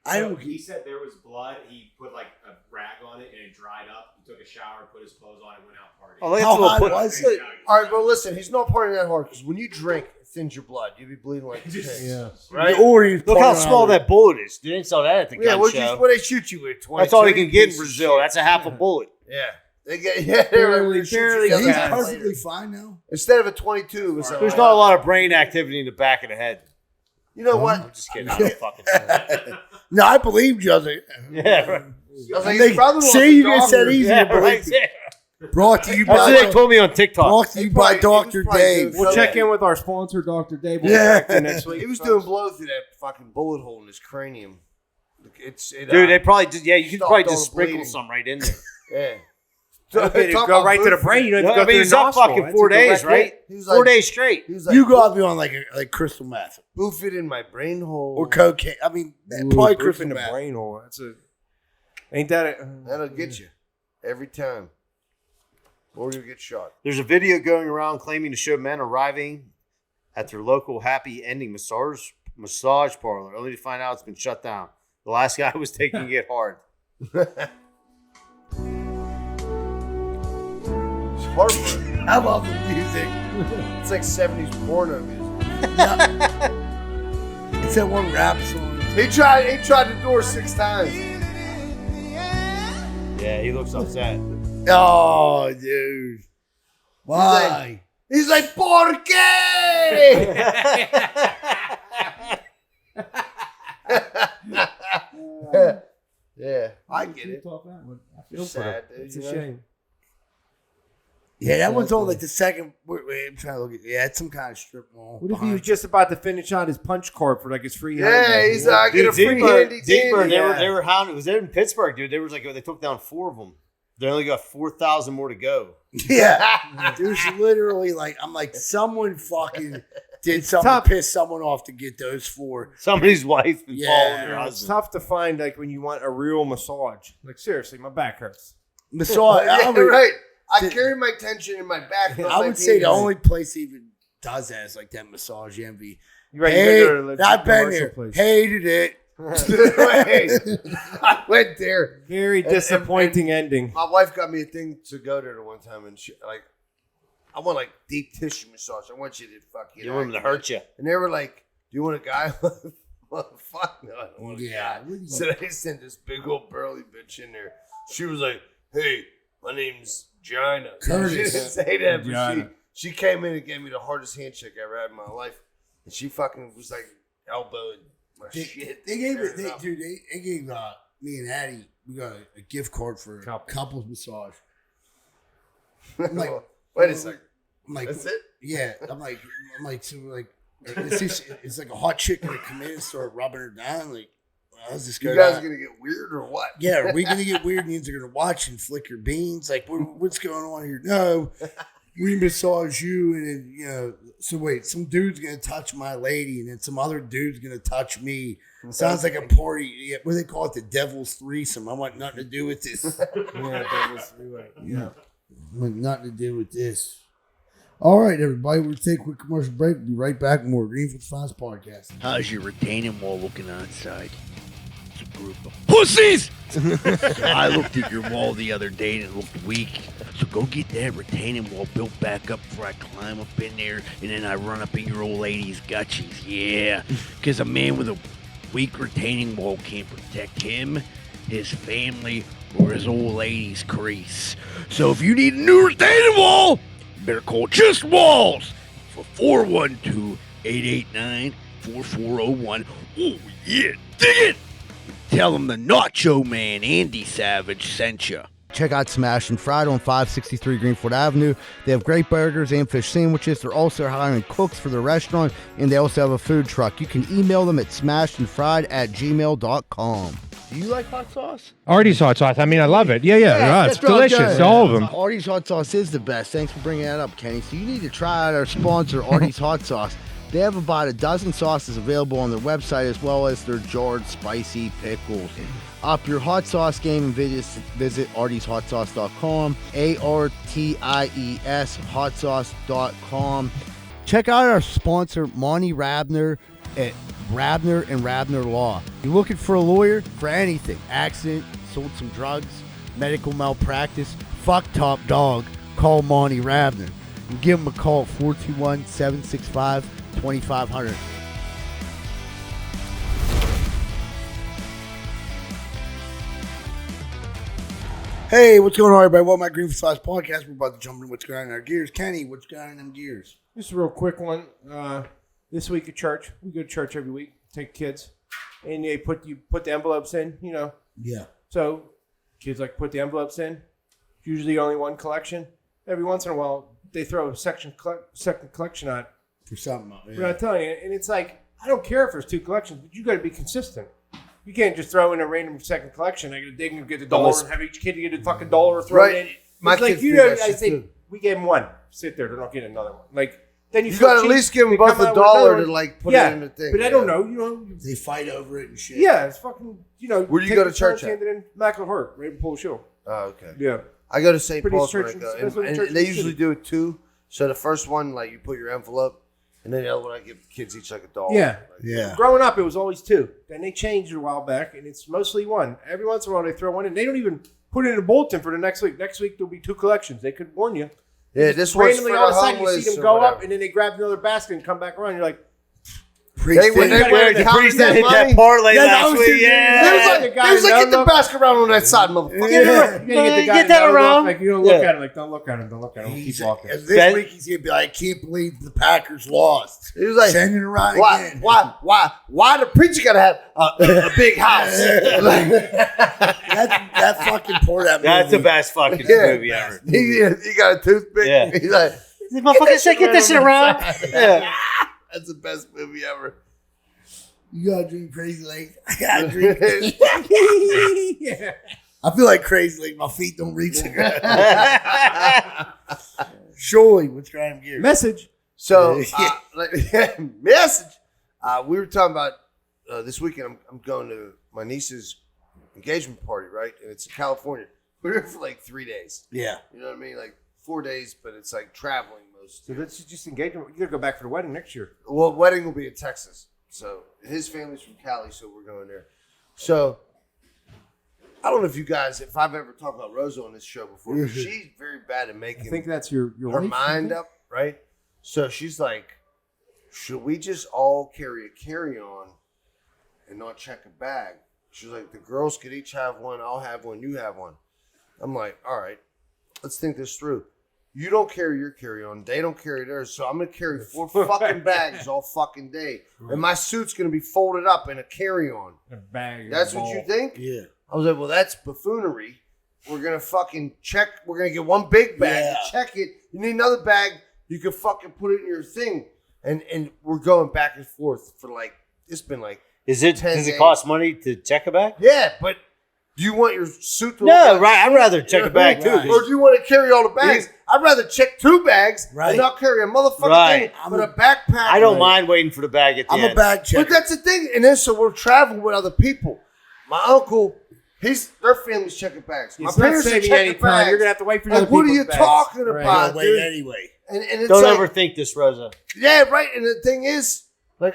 I don't. He said there was blood. He put like a rag on it and it dried up. He took a shower, put his clothes on, and went out partying. Oh, look at How the little hot put- was it? All right, but listen, he's not partying that hard because when you drink, it thins your blood. You'd be bleeding like this. Yeah. Right? Or you Look how small that bullet is. They didn't sell that at the Yeah, gun show. what they shoot you with? 22? That's all you can get in Piece of Brazil. shit. That's a half a bullet. Yeah. They get barely. He's He's perfectly fine now. Instead of a 22, it was There's not a lot of brain activity in the back of the head. You know I'm what? just kidding. I don't fucking know. No, I believed you. I was like, Yeah, right. I was like, his brother-in-law's see, a you guys said doctor. easy Yeah, to believe. right. you. Brought to you That's what they by told me on TikTok. brought to you by Dr. Dave. We'll check in with our sponsor, Dr. Dave. We'll Yeah. check in next week. He was doing blow through that fucking bullet hole in his cranium. Dude, they probably did. Yeah, you could Stopped probably all just the sprinkle bleeding. some right in there. Yeah. Okay, Talk go about right to the both brain. You don't have No, to I go mean, through he's the up nostril. fucking That's 4 a days, direct right? hit. He was 4 like- days straight. He was like, You gotta be on like crystal meth boof it in my brain hole. or cocaine. I mean, Ooh, probably proof crystal in the meth. brain hole. That's a. Ain't that it? That'll get you every time. Or you get shot. There's a video going around claiming to show men arriving at their local happy ending massage parlor, only to find out it's been shut down. The last guy was taking it hard. It's heartbreaking. I love the music. It's like 70s porno music. It's that one rap song. He tried the door 6 times. Yeah, he looks upset. Oh, dude. Why? He's like, ¿Por qué? Yeah, I get it. I feel Sad, for dude, It's you a know? shame. Yeah, that one's on like the second. Wait, I'm trying to look at. Yeah, it's some kind of strip mall. What if he behind was just about to finish out his punch card for like his free? Yeah, hand? he's like, get a free handy Deeper, dandy. they were hounded. It was there in Pittsburgh, dude. They took down 4 of them. They only got 4,000 more to go. Yeah, there's literally like I'm like someone fucking did something tough. to piss someone off to get those 4. Somebody's wife been Yeah. following their It's husband. tough to find like when you want a real massage. Like seriously, my back hurts. Massage. Yeah, right. I carry my tension in my back. I would say the only place that even does that is like that Massage Envy. You're right. Hey, you go to a legit I've been commercial here. place. Hated it. I went there. Very disappointing ending. My wife got me a thing to go there one time, and she like, I want like deep tissue massage. I want you to fucking. You want him to hurt you. And they were like, "Do you want a guy?" Well, fuck no, I don't want a Yeah. guy. So they sent this big old burly bitch in there. She was like, "Hey, my name's Gina." Curtis. She didn't say that, but Gina. she came in and gave me the hardest handshake I ever had in my life. And she fucking was like elbowing my shit. They gave it, Tearing up. dude. They gave me and Addie. We got a gift card for couples massage. I'm like, Wait a second. I'm like, That's it? Yeah. I'm like, so like, it's like a hot chick gonna come in and start rubbing her down. Like, how's this You go guys down? gonna get weird or what? Yeah, are we gonna get weird? Means they're gonna watch and flick your beans. Like, what's going on here? No, we massage you, and then So wait, some dude's gonna touch my lady, and then some other dude's gonna touch me. Sounds like a party. Yeah, what do they call it? The devil's threesome. I want nothing to do with this. Yeah, that was Yeah, I want nothing to do with this. All right, everybody, we'll take a quick commercial break. We'll be right back with more Greenfield's Finest Podcast. How's your retaining wall looking outside? It's a group of pussies! I looked at your wall the other day and it looked weak. So go get that retaining wall built back up before I climb up in there and then I run up in your old lady's gutsies. Yeah, because a man with a weak retaining wall can't protect him, his family, or his old lady's crease. So if you need a new retaining wall, you better call Just Walls for 412-889-4401. Oh, yeah, dig it! Tell them the Nacho Man, Andy Savage, sent you. Check out Smash and Fried on 563 Greenfield Avenue. They have great burgers and fish sandwiches. They're also hiring cooks for their restaurant, and they also have a food truck. You can email them at smashedandfried@gmail.com. Do you like hot sauce? Artie's hot sauce. I mean, I love it. Yeah, it's that's what I'm delicious. saying. All of them. Artie's hot sauce is the best. Thanks for bringing that up, Kenny. So you need to try out our sponsor, Artie's Hot Sauce. They have about a dozen sauces available on their website, as well as their jarred spicy pickles. Up your hot sauce game and visit artieshotsauce.com, ARTIES hotsauce.com. Check out our sponsor, Monty Rabner at Rabner and Rabner Law. You're looking for a lawyer for anything, accident, sold some drugs, medical malpractice, fuck top dog, call Monty Rabner. And give him a call at 421-765-2500. Hey, what's going on, everybody? Welcome to my Greenfield podcast. We're about to jump into what's going on in our gears. Kenny, what's going on in them gears? Just a real quick one. This week at church, we go to church every week. Take kids, and you put the envelopes in. You know. Yeah. So kids like put the envelopes in. Usually only one collection. Every once in a while, they throw a second collection on. For something. Yeah. But I'm telling you, and it's like I don't care if there's two collections, but you got to be consistent. You can't just throw in a random second collection. I got to dig and get $1 and have each kid get a fucking $1 thrown in. My it's like kids you do know, that I shit say too. we gave them one. Sit there, they're not getting another one. Like then you got to at least give them both $1 to like put it in the thing. But I don't know, you know. They fight over it and shit. Yeah, it's fucking, you know. Where do you go to church at? In Macklemore, right in Pole Show. Oh, okay. Yeah. I go to St. Pretty Paul's when I church go, that's what and church they should usually do. do it two. So the first one, like you put your envelope, and then the other one, I give kids each like $1. Yeah. Yeah. Growing up, it was always two. Then they changed it a while back, and it's mostly one. Every once in a while, they throw one in. They don't even put it in a bulletin for the next week. Next week, there'll be two collections. They could warn you. Yeah, this one's Randomly, for all of the a sudden, you homeless see them or go whatever. up, and then they grab another basket and come back around. You're like, They went Priest, there The counting priest that hit money. that parlay Yeah, last that was week. the- Yeah. They was The like, guy they was like, in get the Nova- basket around on that side, motherfucker. you gotta get the guy Get in that Nova, around. Like, you don't look Yeah. at him. Like, don't look at him. Don't look at him. Keep He's, walking. this Ben- week he's gonna be like, I can't believe the Packers lost. He was like, Send it around why, again. why the preacher gotta have a big house? that fucking poor that That's the movie. best fucking Yeah. movie ever. he got a toothpick. Yeah. He's like, Motherfucker said, get this shit around. Yeah. that's the best movie ever. You gotta drink Crazy Lake. I gotta drink. Yeah. I feel like Crazy Lake. My feet don't reach the ground. Surely, what's going on gear? Message. So, message. We were talking about this weekend. I'm going to my niece's engagement party, right? And it's in California. We're there for like 3 days. Yeah. You know what I mean? Like 4 days, but it's like traveling most. So that's just engagement. You gotta go back for the wedding next year. Well, wedding will be in Texas. So his family's from Cali, so we're going there. So I don't know if I've ever talked about Rosa on this show before. But she's very bad at I making think that's your her wife, mind up, right? So she's like, should we just all carry a carry-on and not check a bag? She's like, the girls could each have one. I'll have one. You have one. I'm like, all right, let's think this through. You don't carry your carry-on. They don't carry theirs. So I'm going to carry 4 fucking bags all fucking day. And my suit's going to be folded up in a carry-on. A bag. That's what you think? Yeah. I was like, well, that's buffoonery. We're going to fucking check. We're going to get one big bag and check it. You need another bag. You can fucking put it in your thing. And we're going back and forth for like, it's been like Does it 10 days. cost money to check a bag? Yeah, but do you want your suit to No, look like right. I'd shit? rather check a bag too. Right. Or do you want to carry all the bags? I'd rather check 2 bags Right. and not carry a motherfucking Right. thing with a backpack. I don't mind waiting for the bag at the I'm end. a bag checker. But that's the thing. And then so we're traveling with other people. My uncle, their family's checking bags. My It's not parents are saving checking any time. bags. You're gonna have to wait for Like, other what are people's you bags. talking Right. about, wait dude? anyway. And it's Don't like, overthink this, Rosa. yeah, right. And the thing is, like,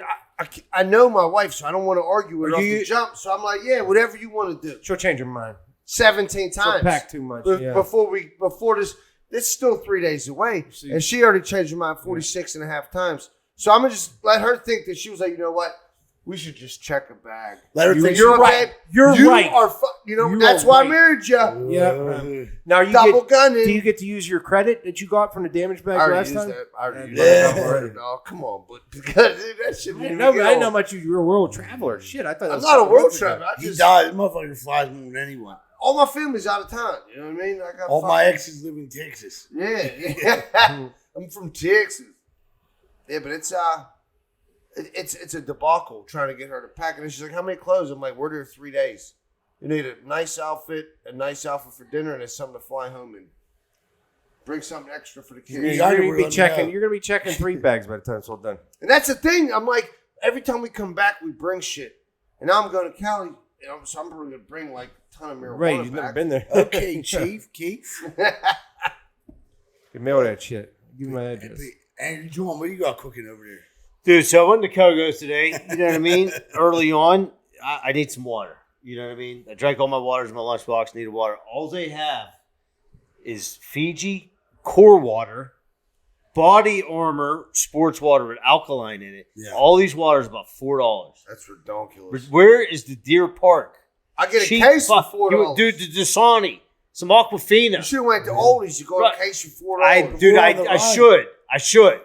I know my wife, so I don't want to argue with her off the jump. So I'm like, yeah, whatever you want to do. She'll change her mind. 17 She'll times. pack too much. Yeah. Before this is still 3 days away. And she already changed her mind 46 and a half times. So I'm going to just let her think that she was like, you know what? We should just check a bag. Let her think You're she's right. You're you right. Are you know, You that's are why right. I married you. Yeah. Now you Double get, gunning. do you get to use your credit that you got from the damage bag I already last used time? that. I already used Yeah. that. Oh, come on. But because that shit I made didn't me know, get I didn't know old. much you were a world traveler. Shit, I thought that I'm was not a something world else. traveler. I He just, died. Motherfucker flies more than anyone. all my family's out of town. You know what I mean? I got All my fucking- exes live in Texas. Yeah. I'm from Texas. Yeah, but it's a debacle trying to get her to pack. And she's like, how many clothes? I'm like, we're there 3 days. You need a nice outfit for dinner, and it's something to fly home in. Bring something extra for the kids. You're gonna be checking. You're gonna be checking 3 bags by the time it's all done. And that's the thing. I'm like, every time we come back, we bring shit. And now I'm going to Cali, so I'm probably going to bring like a ton of marijuana Right, you've back. never been there. Okay, Chief Keith. You mail that shit. Give me my address. And John, what do you got cooking over there? Dude, so I went to Kogo's today. You know what I mean? Early on, I need some water. You know what I mean? I drank all my waters in my lunchbox, needed water. All they have is Fiji core water, Body Armor sports water with alkaline in it. Yeah. All these waters about $4. That's ridiculous. Where is the Deer Park? I get a Cheap case for fuck- $4. Dude, the Dasani, some Aquafina. You should have went to Oldies. You go Right. to a case for $4. I should.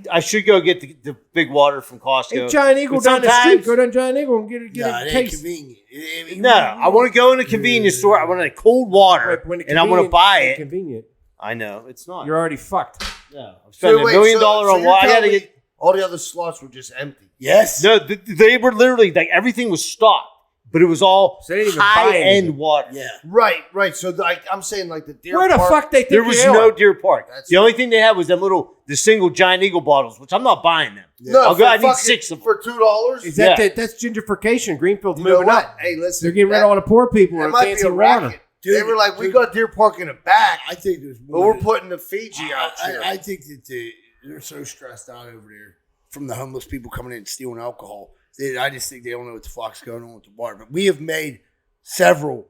I should go get the big water from Costco. Hey, Giant Eagle But down the street. sometimes- Go down Giant Eagle and get Nah, a it ain't case. convenient. No, I want to go in a convenience store. I want a cold water, Right, when it's and I want to convenient, buy it's it. Convenient. I know it's not. You're already fucked. No, I'm spending $1 million on you're water. I telling gotta me get. all the other slots were just empty. Yes. No, they were literally like everything was stocked, but it was all So they didn't even buy high anything. end water. Yeah. Right. So I'm saying like the Deer Where the Park, fuck they think There was they no are? Deer Park. That's- The only thing they had was the single Giant Eagle bottles, which I'm not buying them. No, I'll go. for I need fucking- 6 of them. for $2. Is that Yeah. that's gentrification? Greenfield's You know moving what? up. Hey, listen. They're getting rid of all the poor people That with might be fancy a water. racket. They were like, we got Deer Park in the back, I think there's but more. we're putting the Fiji out here. I think that they're so stressed out over there from the homeless people coming in and stealing alcohol. I just think they don't know what the fuck's going on with the bar. But we have made several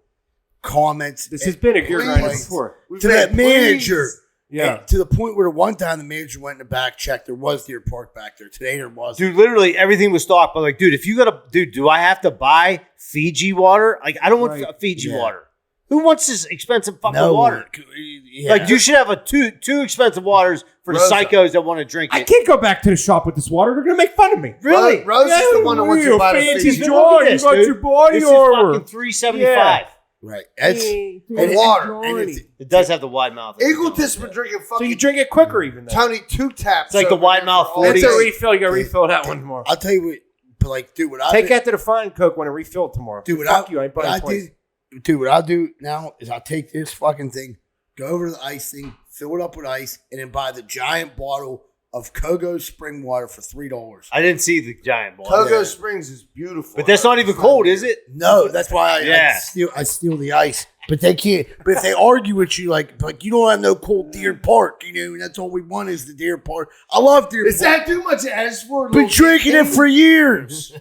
comments. This has been a gear grinder Please. before. We've to made that manager. Yeah. And to the point where the one time the manager went in the back, checked, there was Deer Park back there. Today there wasn't. Dude, literally everything was stocked. But like, dude, if you do I have to buy Fiji water? Like, I don't want Right. Fiji Yeah. water. Who wants this expensive fucking no water? one. Yeah. Like, you should have a two expensive waters for the Rosa. psychos that want to drink I it. can't go back to the shop with this water. They're gonna make fun of me. Really? Rose is the one that wants to buy the fancy Fiji. Look John. at You this, got dude. your body This armor. is fucking $3.75. Right. That's Hey, And water. and it's, It does have the wide mouth. Eagleton's been drinking So fucking you drink it quicker even. Then. Tony 2 taps. It's like the over wide there mouth for all 40. That's a day. refill. You got to refill that one tomorrow. I'll tell you what, but like, dude, what I Take did, that to the fine Coke when I refill it tomorrow. dude, what Fuck I, you. I ain't what buying I twice. did, dude, what I'll do now is I'll take this fucking thing, go over to the ice thing, fill it up with ice, and then buy the giant bottle of Kogo spring water for $3. I didn't see the giant ball. Togo Yeah. Springs is beautiful. But that's not even cold, is it? No, that's why Yeah. I steal the ice. But they can't. But if they argue with you, like you don't have no cold Deer Park, and that's all we want is the Deer Park. I love Deer Is Park. that too much to ask for? Been drinking it for years.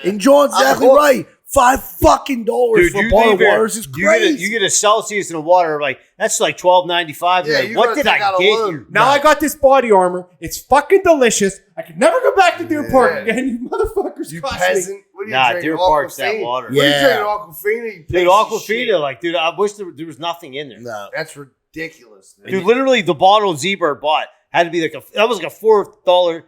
And John's exactly hooked. right. $5 Dude, for a you bottle of leave water it. is You crazy. get a Celsius and a water, like, that's like $12.95. Yeah, Like, you what gotta did take I out a get load. you? Now I got this body armor. It's fucking delicious. I can never go back to Deer Park Yeah. again. You motherfuckers You cost me. peasant. What are you Nah, drinking? Deer Park's that Aquafina? water. What are you Yeah. drinking? Aquafina? You Dude, piece of Aquafina, shit. like, dude, I wish there was nothing in there. No. That's ridiculous. Dude, literally, the bottle Z-Bird bought had to be like that was like a $4,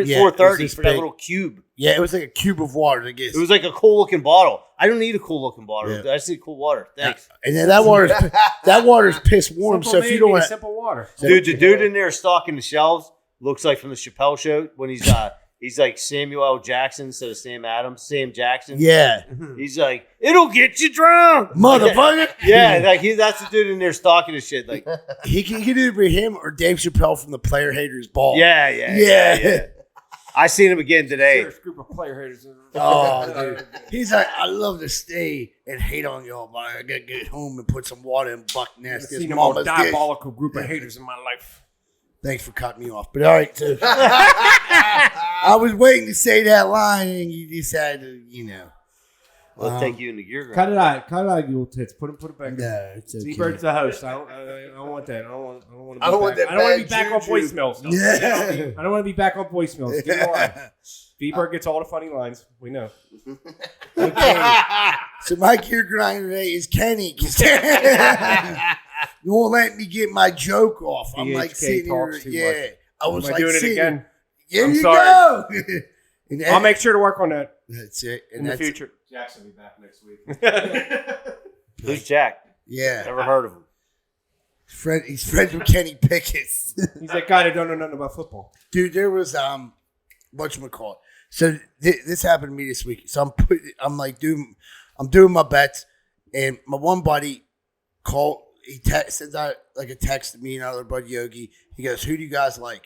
Yeah, $4.30 it was this for that big. little cube. Yeah, it was like a cube of water, I guess. It was like a cool looking bottle. I don't need a cool looking bottle. Yeah. I just need cool water. Thanks. And then that water's piss warm. Simple So if you made don't me want simple water. Dude, the dude in there stocking the shelves looks like from the Chappelle show when he's like Samuel L. Jackson instead of Sam Adams. Sam Jackson. yeah, He's like, it'll get you drunk. motherfucker. Yeah, like that's the dude in there stocking his shit. Like, He can either be him or Dave Chappelle from the Player Haters Ball. yeah. I seen him again today. There's a group of player haters. Oh, dude. He's like, I love to stay and hate on y'all, but I gotta get home and put some water in Buck I've Nasty's seen a more mama's dish. diabolical group of haters in my life. Thanks for cutting me off. But all right, so I was waiting to say that line, and you decided, Let's take you into gear. Cut it out, you little tits. Put it back. No, it's okay. Z-Bird's the host. I don't want that. I don't want I don't want that I don't want to bad be back on juju. voicemails. Yeah. I don't want to be back on voicemails. Give me a line. Z-Bird gets all the funny lines. We know. So my gear grinder today is Kenny. 'Cause you won't let me get my joke off. I'm like BHK sitting here. talks too Yeah. much. I was Am I like doing it sitting. again? There I'm you sorry. go. And I'll make sure to work on that that's it. And in the that's, future. Jackson will be back next week. Who's Jack? Yeah. Never heard of him. He's friends with Kenny Pickett. He's that guy that don't know nothing about football. Dude, there was whatchamacallit. So this happened to me this week. So I'm doing my bets, and my one buddy called. He sends out like a text to me and other buddy Yogi. He goes, "Who do you guys like?"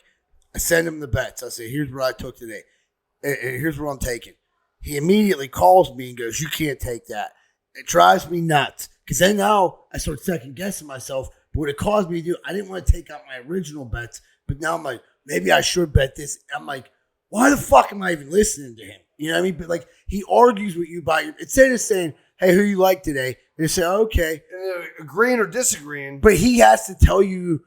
I send him the bets. I say, "Here's what I took today. And here's what I'm taking." He immediately calls me and goes, "You can't take that." It drives me nuts because then now I start second guessing myself. But what it caused me to do, I didn't want to take out my original bets, but now I'm like, maybe I should bet this. I'm like, why the fuck am I even listening to him? You know what I mean? But like he argues with you instead of saying, "Hey, who you like today?" They say, "Okay," agreeing or disagreeing. But he has to tell you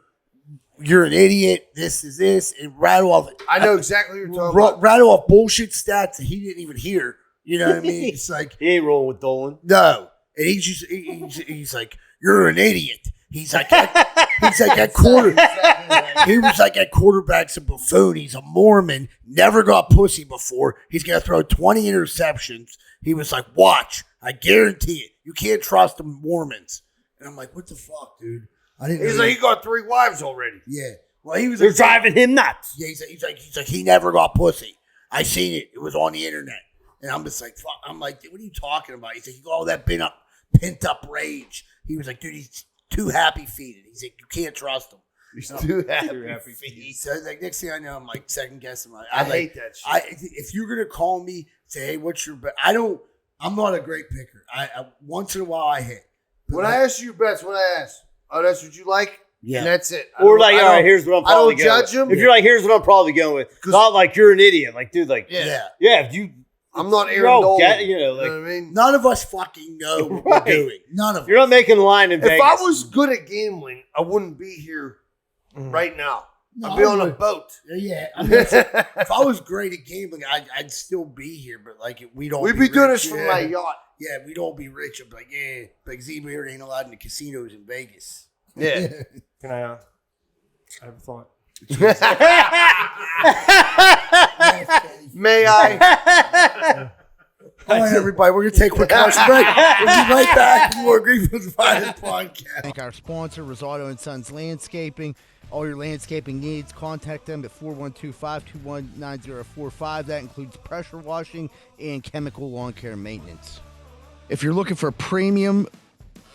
you're an idiot. This is this, and rattle off. I know exactly what you're talking about. Rattle off bullshit stats that he didn't even hear. You know what I mean? It's like he ain't rolling with Dolan. No, and he's like, "You're an idiot." He's like at quarter. He was like at quarterback's a buffoon. He's a Mormon. Never got pussy before. He's gonna throw 20 interceptions. He was like, "Watch, I guarantee it. You can't trust the Mormons." And I'm like, "What the fuck, dude?" He's like, he got 3 wives already. Yeah. Well, he was. They're driving him nuts. Yeah. He's like, he never got pussy. I seen it. It was on the internet. And I'm just like, fuck. I'm like, what are you talking about? He's like, you got all that pent up rage. He was like, dude, he's too happy feeded. He's like, you can't trust him. He's too happy feeded. So like next thing I know, I'm like second guessing. I hate that shit. If you're gonna call me, say, hey, what's your bet? I'm not a great picker. I once in a while I hit. When I ask you bets, what I ask, oh, that's what you like? Yeah. And that's it. Or like, all right, here's what I'm probably going with. I don't judge him. If you're like, here's what I'm probably going with. Not like you're an idiot. Like, dude, like, yeah. If you. I'm not Aaron Dolan. You know, like, you know what I mean? None of us fucking know what we're doing. None of us. You're not making a line in Vegas. If I was good at gambling, I wouldn't be here right now. No, I'd be on a boat. Yeah. I mean, if I was great at gambling, I'd still be here. But like, we'd be doing this from my yacht. Yeah, we'd all be rich. I'm like, yeah, like Zeba here ain't allowed in the casinos in Vegas. Yeah. Can I have a thought. May I? All right, everybody, we're going to take a quick commercial break. We'll be right back with more Greenfield's Finest podcast. Thank our sponsor, Rosado & Sons Landscaping. All your landscaping needs, contact them at 412-521-9045. That includes pressure washing and chemical lawn care maintenance. If you're looking for premium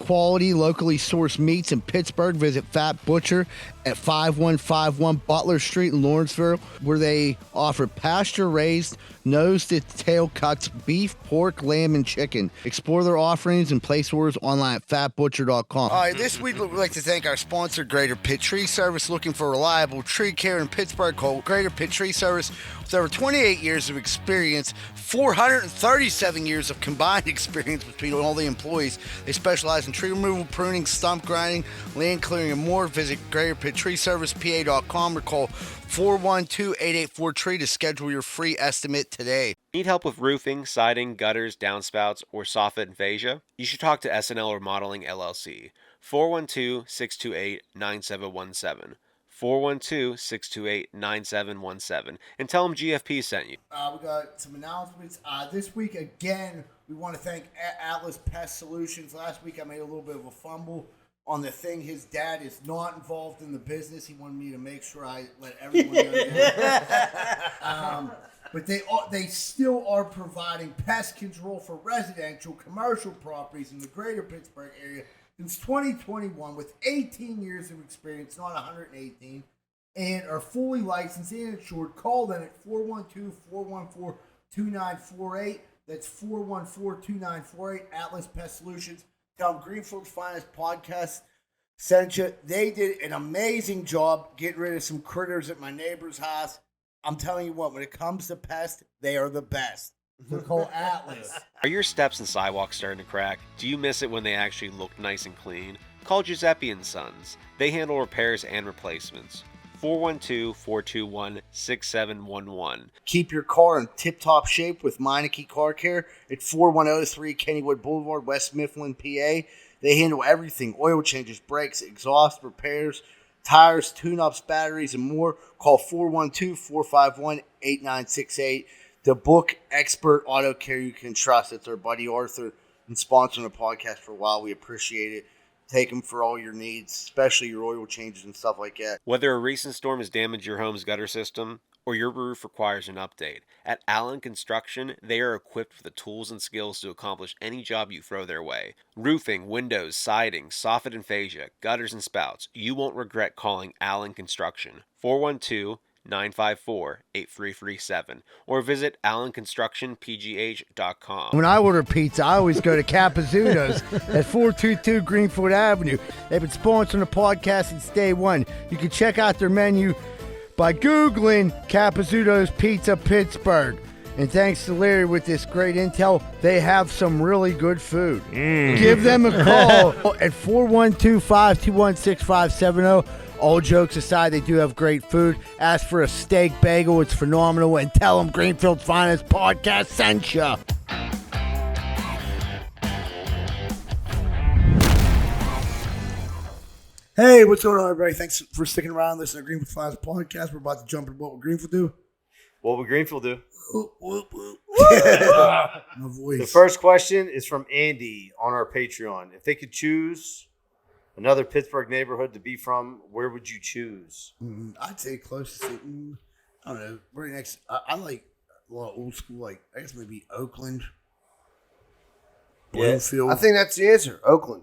quality, locally sourced meats in Pittsburgh, visit Fat Butcher at 5151 Butler Street in Lawrenceville, where they offer pasture-raised, nose-to-tail cuts, beef, pork, lamb, and chicken. Explore their offerings and place orders online at fatbutcher.com. All right, this week we'd like to thank our sponsor, Greater Pitt Tree Service. Looking for reliable tree care in Pittsburgh, call Greater Pitt Tree Service. With over 28 years of experience, 437 years of combined experience between all the employees. They specialize in tree removal, pruning, stump grinding, land clearing, and more. Visit GreaterPittTreeServicePA.com or call 412-884-TREE to schedule your free estimate today. Need help with roofing, siding, gutters, downspouts, or soffit and fascia? You should talk to SNL Remodeling LLC. 412-628-9717. 412-628-9717. And tell them GFP sent you. We got some announcements. This week, again, we want to thank Atlas Pest Solutions. Last week, I made a little bit of a fumble on the thing. His dad is not involved in the business. He wanted me to make sure I let everyone know that. But they still are providing pest control for residential, commercial properties in the greater Pittsburgh area since 2021 with 18 years of experience, not 118, and are fully licensed and insured. Call them at 412-414-2948. That's 414-2948, Atlas Pest Solutions. Tell them Greenfield's Finest Podcast sent you. They did an amazing job getting rid of some critters at my neighbor's house. I'm telling you what, when it comes to pests, they are the best. They're called Atlas. Are your steps and sidewalks starting to crack? Do you miss it when they actually look nice and clean? Call Giuseppe & Sons. They handle repairs and replacements. 412-421-6711. Keep your car in tip-top shape with Meineke Car Care at 4103 Kennywood Boulevard, West Mifflin, PA. They handle everything: oil changes, brakes, exhaust repairs, tires, tune-ups, batteries, and more. Call 412-451-8968 to book expert auto care you can trust. It's our buddy Arthur, been sponsoring the podcast for a while. We appreciate it. Take them for all your needs, especially your oil changes and stuff like that. Whether a recent storm has damaged your home's gutter system or your roof requires an update, at Allen Construction, they are equipped with the tools and skills to accomplish any job you throw their way. Roofing, windows, siding, soffit and fascia, gutters and spouts. You won't regret calling Allen Construction. 412-954-8337 or visit allenconstructionpgh.com. When I order pizza, I always go to Capizzuto's at 422 Greenfield Avenue. They've been sponsoring the podcast since day one. You can check out their menu by Googling Capizzuto's Pizza Pittsburgh. And thanks to Larry with this great intel, they have some really good food. Give them a call at 412-521-6570. All jokes aside, they do have great food. Ask for a steak bagel. It's phenomenal. And tell them Greenfield's Finest Podcast sent you. Hey, what's going on, everybody? Thanks for sticking around, listening to Greenfield Finest Podcast. We're about to jump into what will Greenfield do. What would Greenfield do? My voice. The first question is from Andy on our Patreon. If they could choose another Pittsburgh neighborhood to be from, where would you choose? I'd say closest to, I don't know, right next. I like a lot of old school, like, I guess maybe Oakland, Bloomfield. I think that's the answer. Oakland.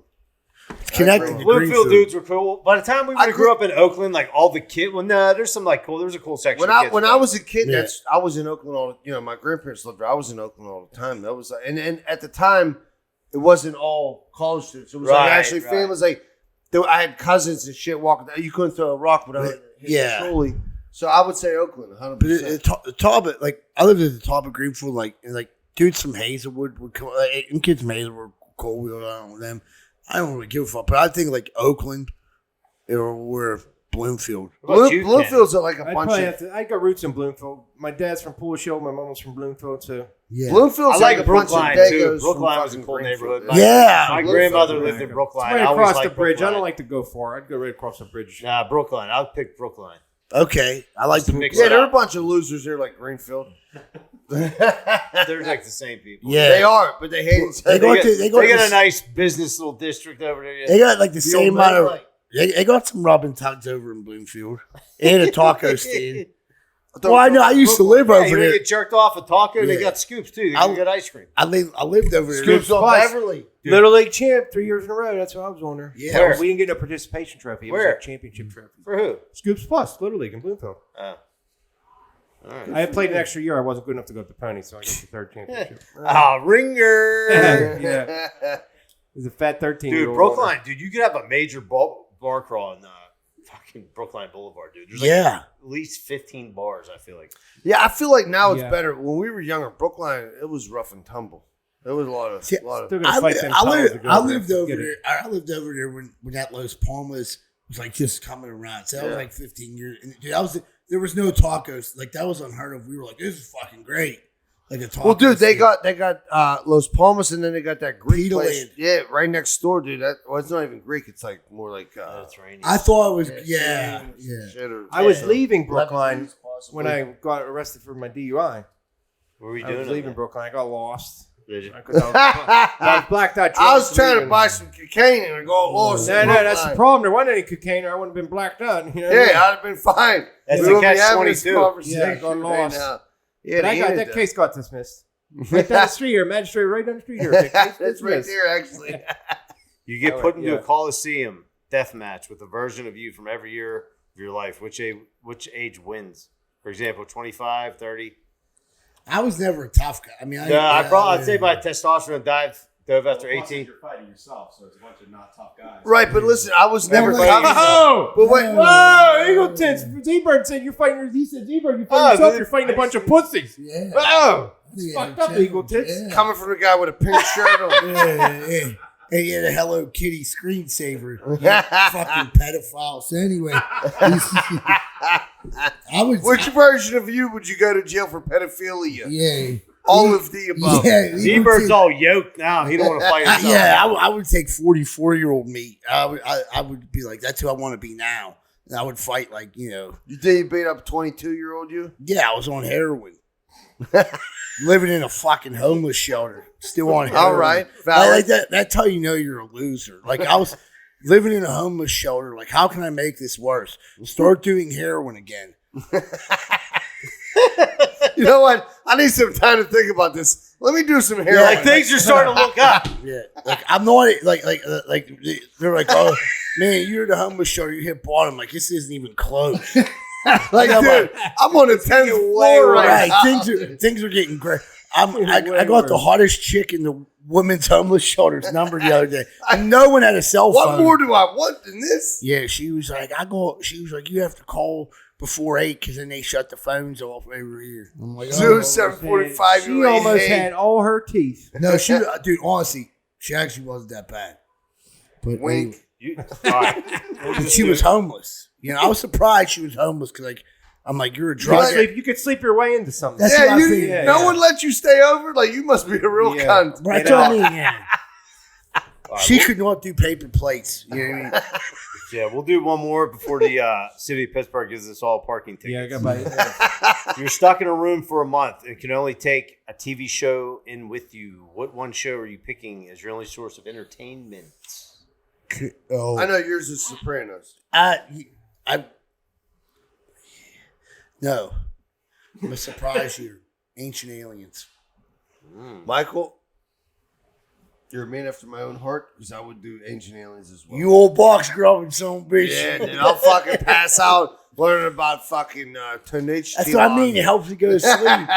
It's connected to Bloomfield Greenfield. dudes were cool. By the time we grew up in Oakland, like all the kids, well, no, there's some like cool. There's a cool section. When I was a kid, I was in Oakland all. My grandparents lived there. I was in Oakland all the time. That was and at the time, it wasn't all college students. It was like actually families. Like I had cousins and shit walking. You couldn't throw a rock without hitting the trolley. So I would say Oakland, 100%. But the top of, like, I lived at the top of Greenfield, like dudes from Hazelwood would come, and kids from Hazelwood were cool. We were on with them. I don't really give a fuck, but I think like Oakland or Bloomfield. Bloomfield's like a bunch of. I got roots in Bloomfield. My dad's from Poolshill. My mom's from Bloomfield too. Yeah. Bloomfield's I like a Brookline bunch of too. Dagos Brookline from was a cool fucking neighborhood. Yeah. My grandmother lived in Brookline. It's right I always across the liked bridge. I Brookline. don't like to go far. I'd go right across the bridge. Nah, Brookline. I'll pick Brookline. Okay, I like the mix Yeah, it there are up. a bunch of losers there like Greenfield. They're like the same people. Yeah, They are, but they hate each other. They got a nice business little district over there. They got like the same amount of. like- They got some rub and tugs over in Bloomfield and a taco stand. Well, I know. I used to live Yeah, over you there. get jerked off a taco. Yeah. They got scoops too. They got good ice cream. I lived over there. Scoops on Plus. Beverly. Little League champ 3 years in a row. That's what I was on there. Yeah. Where? We didn't get no participation trophy. It Where? was a championship trophy. For who? Scoops Plus, Little League in Bloomfield. Oh. All right. I had played an extra year. I wasn't good enough to go to the Pony, so I got the third championship. Ringer. Yeah. It was a fat 13. Dude, Brookline. Dude, you could have a major bar crawl in fucking Brookline Boulevard, dude. There's like at least 15 bars, I feel like. Yeah, I feel like now it's Yeah. better. When we were younger, Brookline, it was rough and tumble. There was a lot of. Still I gonna fight them tunnels to go lived over Get there. it. I lived over there when that Los Palmas was like just coming around. So that was like 15 years. And dude, there was no tacos. Like that was unheard of. We were like, this is fucking great. Like a taco. Well, dude, they stand. got Los Palmas, and then they got that Greek Pita place. Land. Yeah, right next door, dude. It's not even Greek. It's like more like. That's rainy. I thought it was yeah. I was leaving Brookline Lebanese, possibly. when I got arrested for my DUI. What were you I doing? was over leaving there? Brookline. I got lost. Did you? Because I was blacked out. I was trying to leaving. buy some cocaine, and I go, oh, No, that's the problem. There wasn't any cocaine, or I wouldn't have been blacked out. You know? Yeah, I'd have been fine. That's We a wouldn't be having this catch-22. conversation Yeah, I got right lost. now. Yeah, But I they got hated that case got dismissed. Right down the street here, magistrate, right down the street here. Case That's right dismissed. there, actually. You get put into yeah. a Coliseum death match with a version of you from every year of your life. Which age wins? For example, 25, 30? I was never a tough guy. I mean, I'd say my testosterone dove after 18. You're fighting yourself, so it's a bunch of not tough guys. Right, but listen, I was never Everybody- tough. Oh! But wait, Whoa! Eagle Tits. Z-Bird said you're fighting. He said Z-Bird, you're fighting yourself. You're fighting a bunch of pussies. Yeah. Oh! Yeah, Fucked up, check Eagle them. Tits. Yeah. coming from a guy with a pink shirt on. Yeah. And he had a Hello Kitty screensaver. Fucking pedophile. So anyway, I would. Which version of you would you go to jail for pedophilia? Yeah. All of the above. Yeah. Z-Bird's all yoked now. He don't want to fight himself. Yeah, I would take 44-year-old me. I would be like, that's who I want to be now. And I would fight like, You think you beat up 22-year-old you? yeah, I was on heroin. Living in a fucking homeless shelter. Still on heroin. All right. Like that. That's how you know you're a loser. Like I was living in a homeless shelter. Like, how can I make this worse? Start doing heroin again. You know what? I need some time to think about this. Let me do some heroin. Yeah, Like things are starting to look up. Yeah, like I'm not like they're like, oh man, you're the homeless shelter. You hit bottom. Like this isn't even close. Like, dude, I'm on the 10th floor right now. Things are getting great. I got the hottest chick in women's homeless shelter's number the other day, and no one had a cell phone. What more do I want than this? Yeah, she was like, She was like, you have to call before 8 because then they shut the phones off over here. I'm like, 7:45. She almost had all her teeth. No, dude, honestly, she actually wasn't that bad. But Wink. But she was homeless. You know, I was surprised she was homeless because, like, I'm like, you're a drug addict. You could sleep your way into something. That's what I figured. No one let you stay over? Like, you must be a real cunt. Right, that's what I mean, yeah. She could not do paper plates. You know what I mean? Yeah, we'll do one more before the city of Pittsburgh gives us all parking tickets. Yeah, I got my. You're stuck in a room for a month and can only take a TV show in with you. What one show are you picking as your only source of entertainment? Oh. I know yours is Sopranos. No. I'm going to surprise you. Ancient Aliens. Michael, you're a man after my own heart because I would do Ancient Aliens as well. You old box grubbing son bitch. Yeah, dude, I'll fucking pass out learning about fucking Tenacious. That's what I mean. It helps you go to sleep.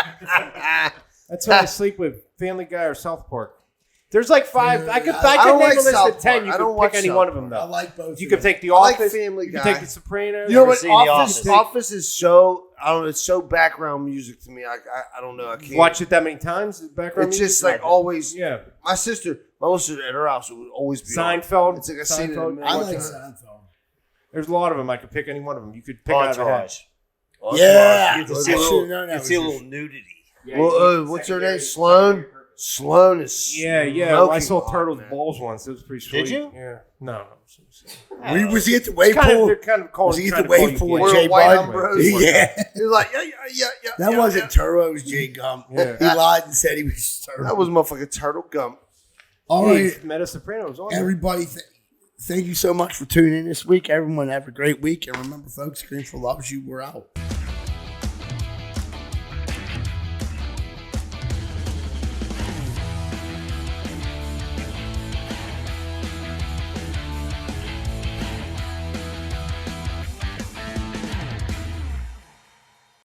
That's why I sleep with Family Guy or South Park. There's like 5. I could don't name like a list South of 10. Park. You I don't could watch pick any South one of them, though. I like both. You could take The I like Office. Family You Guy. could take The Sopranos. You know what? seen The Office. Office is so, I don't know, it's so background music to me. I don't know. I can't. Watch it that many times? Background It's music? just like always. Yeah. My sister at her house, it would always be on. Seinfeld. It's like I seen it. Seinfeld. I like Seinfeld. There's a lot of them. I could pick any one of them. You could pick out of a hat. Entourage. Yeah. You get to I see a should've known that you was see a your- little nudity. Well, what's her name? Sloan? Sloan is Yeah. Well, I smoking saw hot, Turtle's man. balls once. It was pretty sweet. Did you? Yeah. No. Was he at the wave Kind of, pool? they're kind of calling Was he at trying the to call wave you pool gay. with We're Jay white Bud? Umbros. Yeah. He was like, yeah. That wasn't Turbo. It was Jay Gump. Yeah. He lied and said he was Turbo. That was motherfucking Turtle Gump. All Hey, right, Meta Sopranos on there. everybody. Thank you so much for tuning in this week. Everyone have a great week. And remember, folks, Greenfield loves you. We're out.